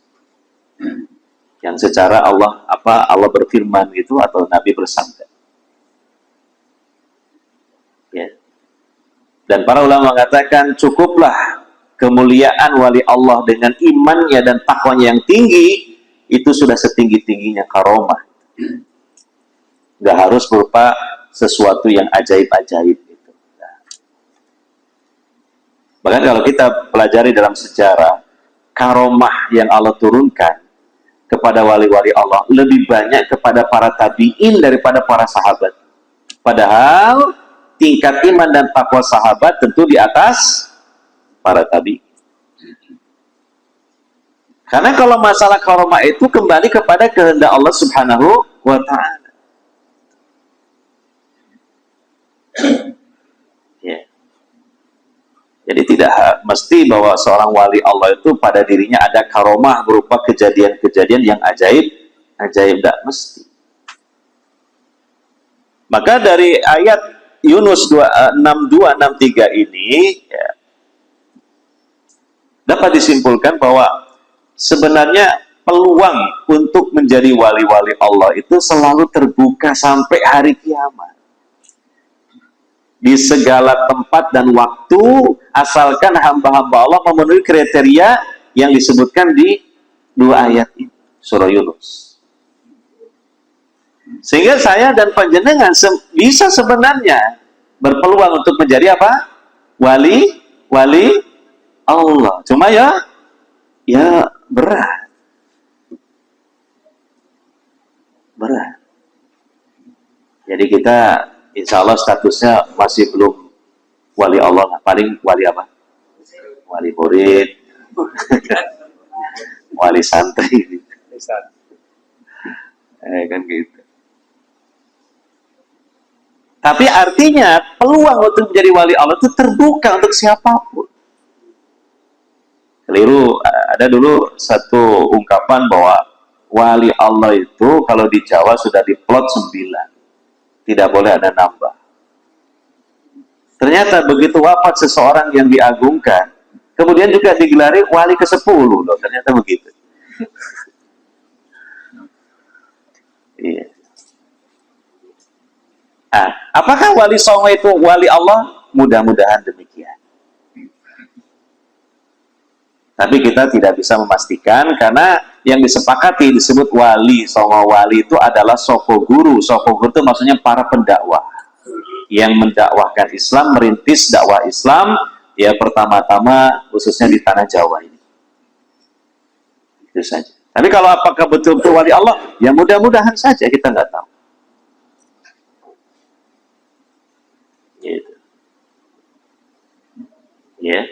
Yang secara Allah berfirman itu atau Nabi bersabda. Ya. Dan para ulama mengatakan cukuplah kemuliaan wali Allah dengan imannya dan takwanya yang tinggi, itu sudah setinggi-tingginya karomah. Nggak harus berupa sesuatu yang ajaib-ajaib. Gitu. Bahkan kalau kita pelajari dalam sejarah, karomah yang Allah turunkan kepada wali-wali Allah lebih banyak kepada para tabi'in daripada para sahabat. Padahal tingkat iman dan takwa sahabat tentu di atas para tabi'in. Karena kalau masalah karomah itu kembali kepada kehendak Allah Subhanahu wa ta'ala. Ya. Jadi tidak mesti bahwa seorang wali Allah itu pada dirinya ada karomah berupa kejadian-kejadian yang ajaib tidak mesti. Maka dari ayat Yunus 62-63 ini ya, dapat disimpulkan bahwa sebenarnya peluang untuk menjadi wali-wali Allah itu selalu terbuka sampai hari kiamat. Di segala tempat dan waktu, asalkan hamba-hamba Allah memenuhi kriteria yang disebutkan di 2 ayat ini, surah Yunus. Sehingga saya dan panjenengan bisa sebenarnya berpeluang untuk menjadi apa? Wali Allah. Cuma ya berat. Jadi kita insya Allah statusnya masih belum wali Allah. Paling wali apa? Wali murid. Wali santri. Kan gitu. Tapi artinya peluang untuk menjadi wali Allah itu terbuka untuk siapapun. Keliru, ada dulu satu ungkapan bahwa wali Allah itu kalau di Jawa sudah diplot 9, tidak boleh ada nambah. Ternyata begitu wafat seseorang yang diagungkan, kemudian juga digelari wali ke-10 loh, ternyata begitu. Iya. Apakah wali songo itu wali Allah? Mudah-mudahan demikian. Tapi kita tidak bisa memastikan karena yang disepakati disebut wali, songo wali itu adalah soko guru. Soko guru itu maksudnya para pendakwah yang mendakwahkan Islam, merintis dakwah Islam ya pertama-tama khususnya di tanah Jawa ini. Itu saja. Tapi kalau apakah betul-betul wali Allah? Ya mudah-mudahan saja, kita nggak tahu. Gitu. Ya.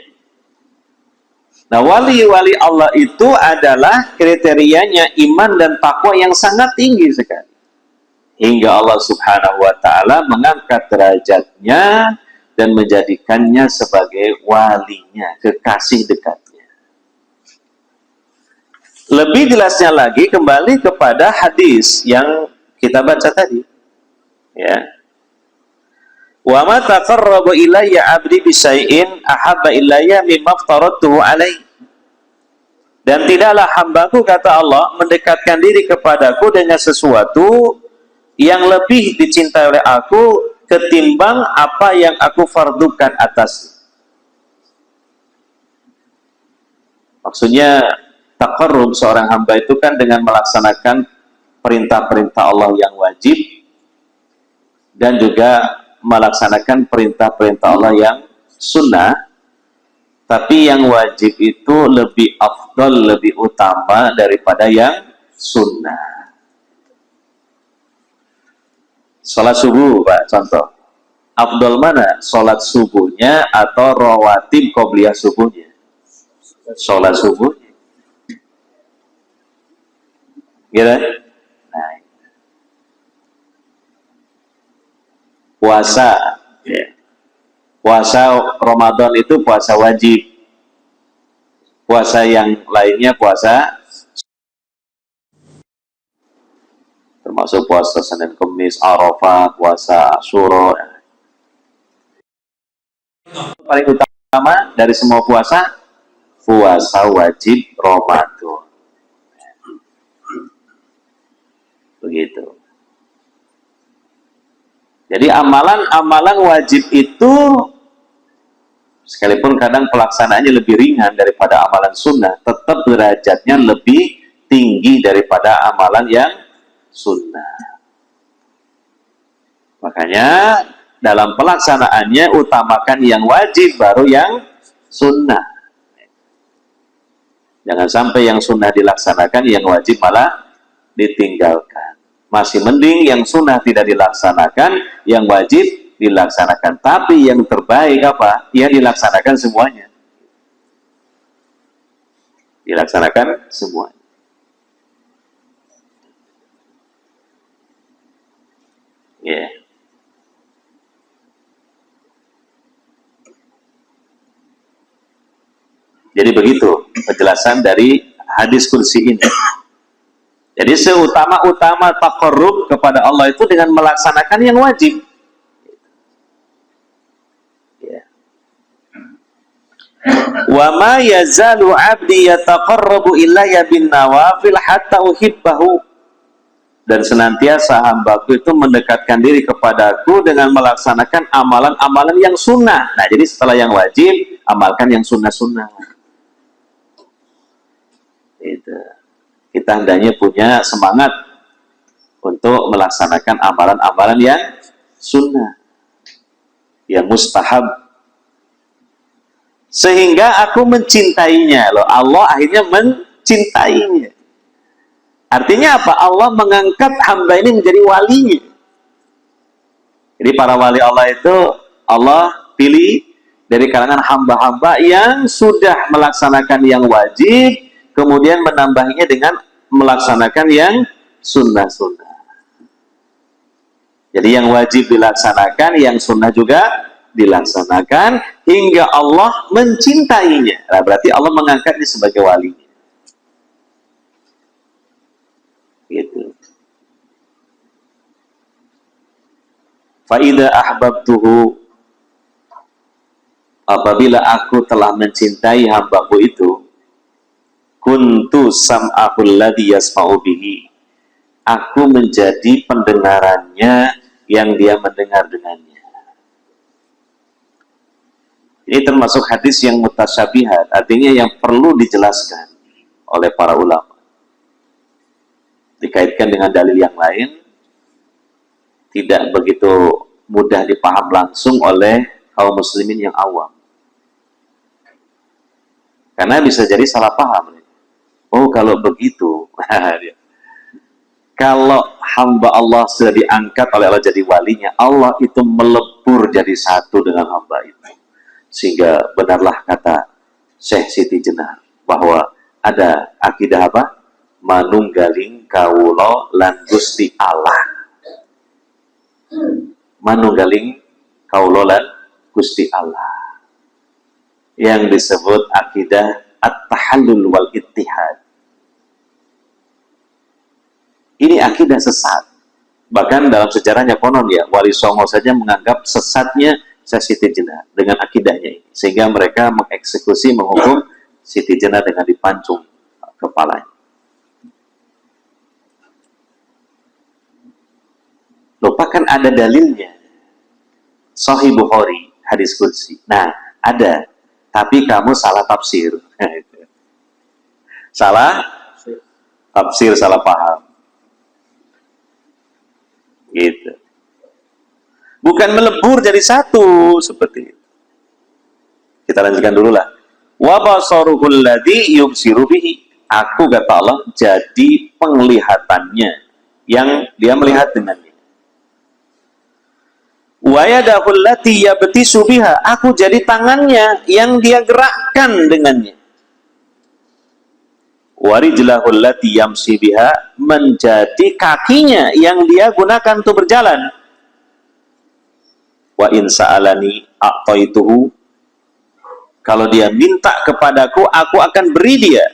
Nah, wali-wali Allah itu adalah kriterianya iman dan takwa yang sangat tinggi sekali. Hingga Allah Subhanahu wa ta'ala mengangkat derajatnya dan menjadikannya sebagai walinya, kekasih dekatnya. Lebih jelasnya lagi kembali kepada hadis yang kita baca tadi. Ya. Wa ma taqarraba ilayya 'abdi bi syai'in ahabba ilayya mimma aftaradtuhu alaihi. Dan tidaklah hambaku, kata Allah, mendekatkan diri kepadaku dengan sesuatu yang lebih dicintai oleh aku ketimbang apa yang aku fardukan atasnya. Maksudnya taqarrub seorang hamba itu kan dengan melaksanakan perintah-perintah Allah yang wajib dan juga melaksanakan perintah-perintah Allah yang sunnah, tapi yang wajib itu lebih afdal, lebih utama daripada yang sunnah. Salat subuh, Pak, contoh. Afdal mana? Salat subuhnya atau rawatib qobliyah subuhnya? Salat subuhnya. Gitu? Nah, puasa, ya. Puasa Ramadan itu puasa wajib. Puasa yang lainnya puasa Masuk puasa Senin Kamis, Arafah, puasa Asyura. Paling utama dari semua puasa, puasa wajib Ramadan. Begitu. Jadi amalan-amalan wajib itu, sekalipun kadang pelaksanaannya lebih ringan daripada amalan sunnah, tetap derajatnya lebih tinggi daripada amalan yang sunnah. Makanya dalam pelaksanaannya utamakan yang wajib baru yang sunnah. Jangan sampai yang sunnah dilaksanakan, yang wajib malah ditinggalkan. Masih mending yang sunnah tidak dilaksanakan, yang wajib dilaksanakan. Tapi yang terbaik apa? Yang dilaksanakan semuanya. Dilaksanakan semuanya. Yeah. Jadi begitu penjelasan dari hadis kursi ini. Jadi seutama-utama taqarrub kepada Allah itu dengan melaksanakan yang wajib. Yeah. Wa ma yazalu 'abdi yataqarrabu ilayya bin nawafil hatta uhibbahu. Dan senantiasa hambaku itu mendekatkan diri kepadaku dengan melaksanakan amalan-amalan yang sunnah. Nah, jadi setelah yang wajib, amalkan yang sunnah-sunnah. Itu. Kita hendaknya punya semangat untuk melaksanakan amalan-amalan yang sunnah, yang mustahab. Sehingga aku mencintainya. Loh, Allah akhirnya mencintainya. Artinya apa? Allah mengangkat hamba ini menjadi walinya. Jadi para wali Allah itu Allah pilih dari kalangan hamba-hamba yang sudah melaksanakan yang wajib, kemudian menambahinya dengan melaksanakan yang sunnah-sunnah. Jadi yang wajib dilaksanakan, yang sunnah juga dilaksanakan, hingga Allah mencintainya. Nah, berarti Allah mengangkatnya sebagai walinya. Gitu. Fa'idha ahbabtuhu, apabila aku telah mencintai hambaku itu, kuntu sam'ahul ladhi yasma'u bihi, aku menjadi pendengarannya yang dia mendengar dengannya. Ini termasuk hadis yang mutasyabihat, artinya yang perlu dijelaskan oleh para ulama. Dikaitkan dengan dalil yang lain, tidak begitu mudah dipaham langsung oleh kaum muslimin yang awam. Karena bisa jadi salah paham. Oh, kalau begitu, kalau hamba Allah sudah diangkat oleh Allah jadi walinya, Allah itu melebur jadi satu dengan hamba itu. Sehingga benarlah kata Syekh Siti Jenar, bahwa ada akidah apa? Manunggaling kawula lan Gusti Allah. Manunggaling kawula lan Gusti Allah, yang disebut akidah at-tahallul wal ittihad. Ini akidah sesat. Bahkan dalam sejarahnya konon ya, Wali Songo saja menganggap sesatnya Syekh Siti Jenar dengan akidahnya ini. Sehingga mereka mengeksekusi, menghukum Siti Jenar dengan dipancung kepalanya. Lupakan ada dalilnya. Sahih Bukhari, hadis qudsi. Nah, ada. Tapi kamu salah tafsir. Salah tafsir, salah paham. Gitu. Bukan melebur jadi satu seperti itu. Kita lanjutkan dulu lah. Wa basaruhul ladzi yubsiru bihi. Aku, kata Allah, jadi penglihatannya yang dia melihat dengannya. Wa yadahul lati yabtisu biha, aku jadi tangannya yang dia gerakkan dengannya. Wa rijlahul lati yamsi biha, menjadi kakinya yang dia gunakan untuk berjalan. Wa in sa'alani a'taituhu, kalau dia minta kepadaku, aku akan beri dia.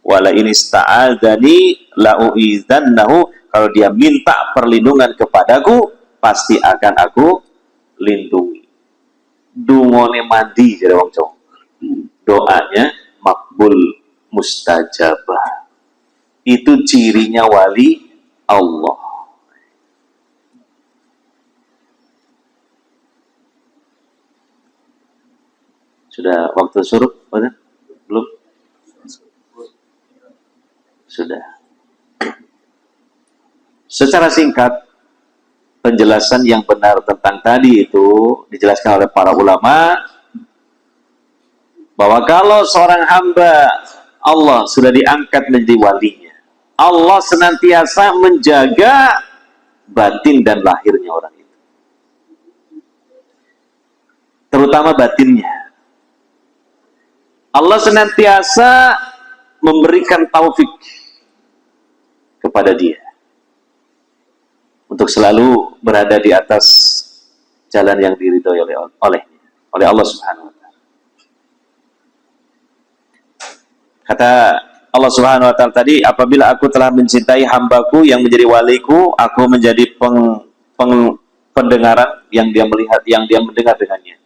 wala in ista'adzani la'u'idzannahu, kalau dia minta perlindungan kepadaku pasti akan aku lindungi. Dungone mandi jadi wong Jawa. Doanya makbul mustajabah. Itu cirinya wali Allah. Sudah waktu suruk, benar? Belum? Sudah. Secara singkat, penjelasan yang benar tentang tadi itu dijelaskan oleh para ulama bahwa kalau seorang hamba Allah sudah diangkat menjadi walinya, Allah senantiasa menjaga batin dan lahirnya orang itu, terutama batinnya. Allah senantiasa memberikan taufik kepada dia untuk selalu berada di atas jalan yang diridhoi oleh Allah Subhanahu wa taala. Kata Allah Subhanahu wa taala tadi, apabila aku telah mencintai hambaku yang menjadi waliku, aku menjadi pendengaran yang dia melihat, yang dia mendengar dengannya.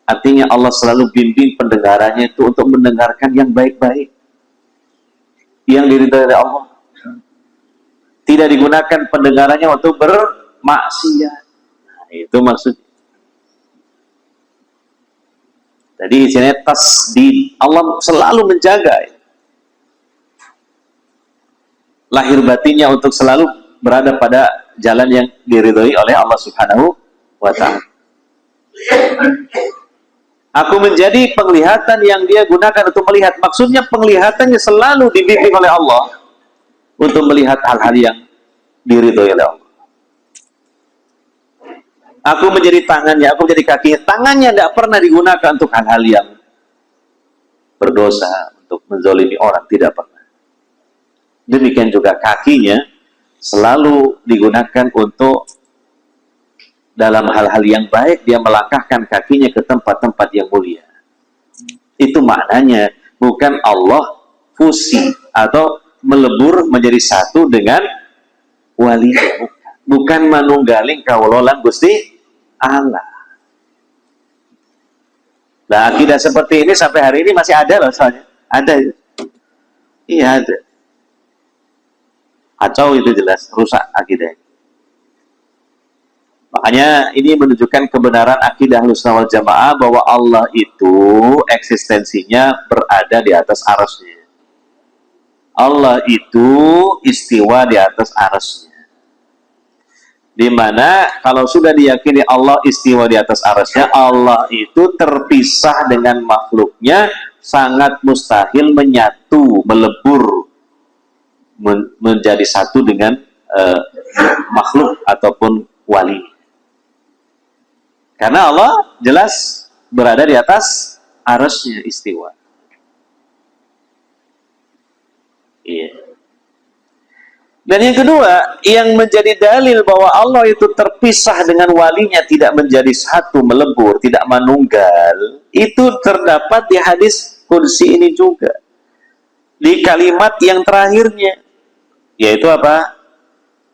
Artinya Allah selalu bimbing pendengarannya itu untuk mendengarkan yang baik-baik, yang diridhoi oleh Allah. Tidak digunakan pendengarannya untuk bermaksiat. Nah, itu maksudnya. Jadi isinya tasdid. Allah selalu menjaga lahir batinnya untuk selalu berada pada jalan yang diridhoi oleh Allah Subhanahu wa taala. Aku menjadi penglihatan yang dia gunakan untuk melihat. Maksudnya penglihatannya selalu dibimbing oleh Allah untuk melihat hal-hal yang diridhoi oleh Allah. Aku menjadi tangannya, aku menjadi kakinya. Tangannya tidak pernah digunakan untuk hal-hal yang berdosa, untuk menzalimi orang, tidak pernah. Demikian juga kakinya selalu digunakan untuk dalam hal-hal yang baik, dia melangkahkan kakinya ke tempat-tempat yang mulia. Itu maknanya, bukan Allah fusi atau melebur menjadi satu dengan walinya, bukan manunggaling kawulolan Gusti Allah. Nah, akidah seperti ini sampai hari ini masih ada loh, soalnya ada. Iya ada. Kacau itu jelas, rusak akidah. Makanya ini menunjukkan kebenaran akidah Ahlussunnah wal Jamaah bahwa Allah itu eksistensinya berada di atas arasnya. Allah itu istiwa di atas arasnya. Dimana kalau sudah diyakini Allah istiwa di atas arasnya, Allah itu terpisah dengan makhluknya, sangat mustahil menyatu, melebur, menjadi satu dengan makhluk ataupun wali. Karena Allah jelas berada di atas arasnya, istiwa. Iya. Dan yang kedua, yang menjadi dalil bahwa Allah itu terpisah dengan walinya, tidak menjadi satu, melebur, tidak manunggal, itu terdapat di hadis qudsi ini juga. Di kalimat yang terakhirnya, yaitu apa?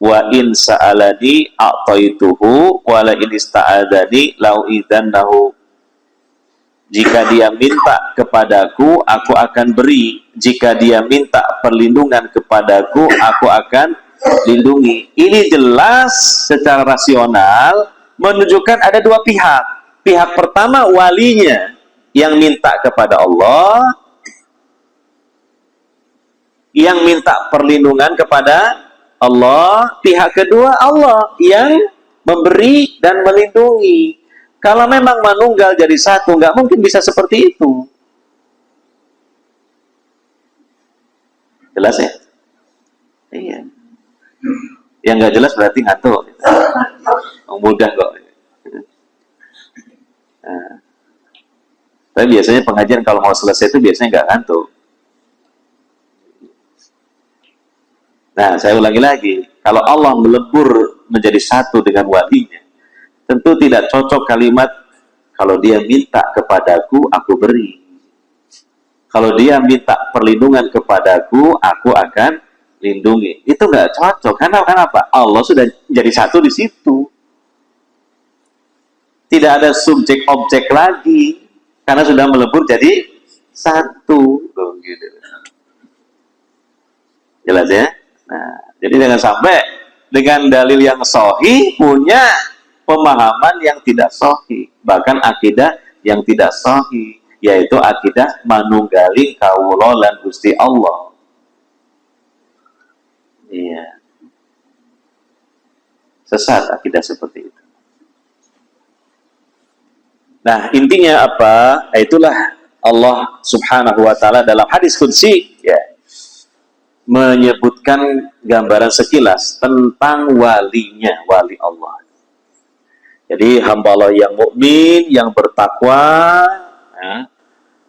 Wa in sa'alani a'taituhu wa la in ista'adani lau'idzannahu. Jika dia minta kepadaku, aku akan beri. Jika dia minta perlindungan kepadaku, aku akan lindungi. Ini jelas secara rasional menunjukkan ada dua pihak. Pihak pertama walinya yang minta kepada Allah, yang minta perlindungan kepada Allah. Pihak kedua Allah yang memberi dan melindungi. Kalau memang manunggal jadi satu, nggak mungkin bisa seperti itu. Jelas ya? Iya. Yang nggak jelas berarti ngantuk. Mudah kok. Nah. Tapi biasanya pengajian kalau mau selesai itu biasanya nggak ngantuk. Nah, saya ulangi lagi. Kalau Allah melebur menjadi satu dengan walinya, tentu tidak cocok kalimat kalau dia minta kepadaku, aku beri. Kalau dia minta perlindungan kepadaku, aku akan lindungi. Itu nggak cocok. Karena kenapa? Allah sudah jadi satu di situ. Tidak ada subjek objek lagi. Karena sudah melebur jadi satu. Gitu. Jelas ya? Nah, jadi jangan sampai dengan dalil yang sahih punya pemahaman yang tidak sahih. Bahkan akidah yang tidak sahih. Yaitu akidah manunggaling kawula lan Gusti Allah. Iya. Sesat akidah seperti itu. Nah, intinya apa? Itulah Allah Subhanahu wa taala dalam hadis qudsi ya, menyebutkan gambaran sekilas tentang walinya, wali Allah. Jadi hamba Allah yang mukmin, yang bertakwa, ya,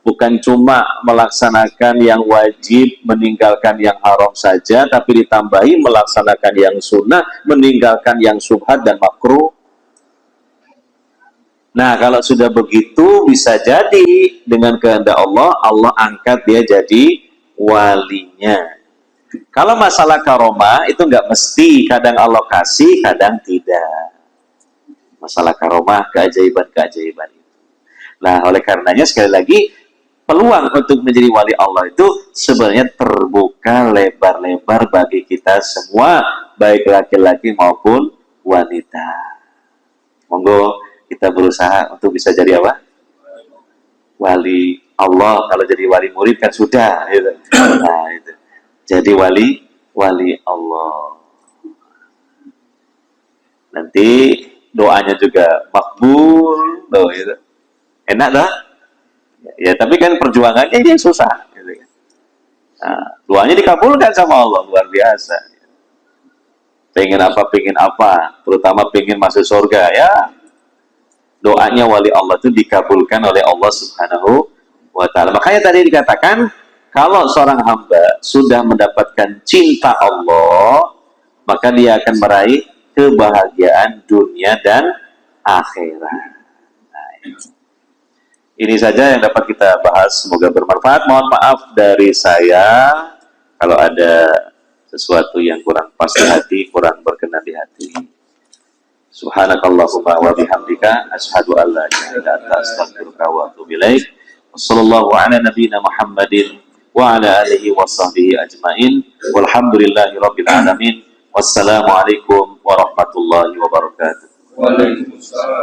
bukan cuma melaksanakan yang wajib, meninggalkan yang haram saja, tapi ditambahi melaksanakan yang sunnah, meninggalkan yang syubhat dan makruh. Nah, kalau sudah begitu, bisa jadi dengan kehendak Allah, Allah angkat dia jadi walinya. Kalau masalah karomah, itu nggak mesti, kadang Allah kasih, kadang tidak. Masalah karomah, keajaiban-keajaiban itu. Nah, oleh karenanya sekali lagi, peluang untuk menjadi wali Allah itu sebenarnya terbuka lebar-lebar bagi kita semua, baik laki-laki maupun wanita. Monggo kita berusaha untuk bisa jadi apa? Wali Allah. Kalau jadi wali murid kan sudah. Gitu. Nah, itu. Jadi wali Allah. Nanti doanya juga makbul, gitu. Enak dah. Ya, tapi kan perjuangannya ini yang susah. Gitu. Nah, doanya dikabulkan sama Allah, luar biasa. Pengen apa, terutama pengen masuk surga, ya. Doanya wali Allah itu dikabulkan oleh Allah Subhanahu wa ta'ala. Makanya tadi dikatakan, kalau seorang hamba sudah mendapatkan cinta Allah, maka dia akan meraih kebahagiaan dunia dan akhirat. Nah, ini saja yang dapat kita bahas, semoga bermanfaat. Mohon maaf dari saya kalau ada sesuatu yang kurang pas di hati, kurang berkenan di hati. Subhanakallahumma wa bihamdika asyhadu an la ilaha illa anta astaghfiruka wa atubu ilaik. Wassallallahu ala nabiyyina Muhammadin wa ala alihi wa sahbihi ajmain. Walhamdulillahi rabbil alamin. Wassalamualaikum warahmatullahi wabarakatuh. Waalaikumsalam.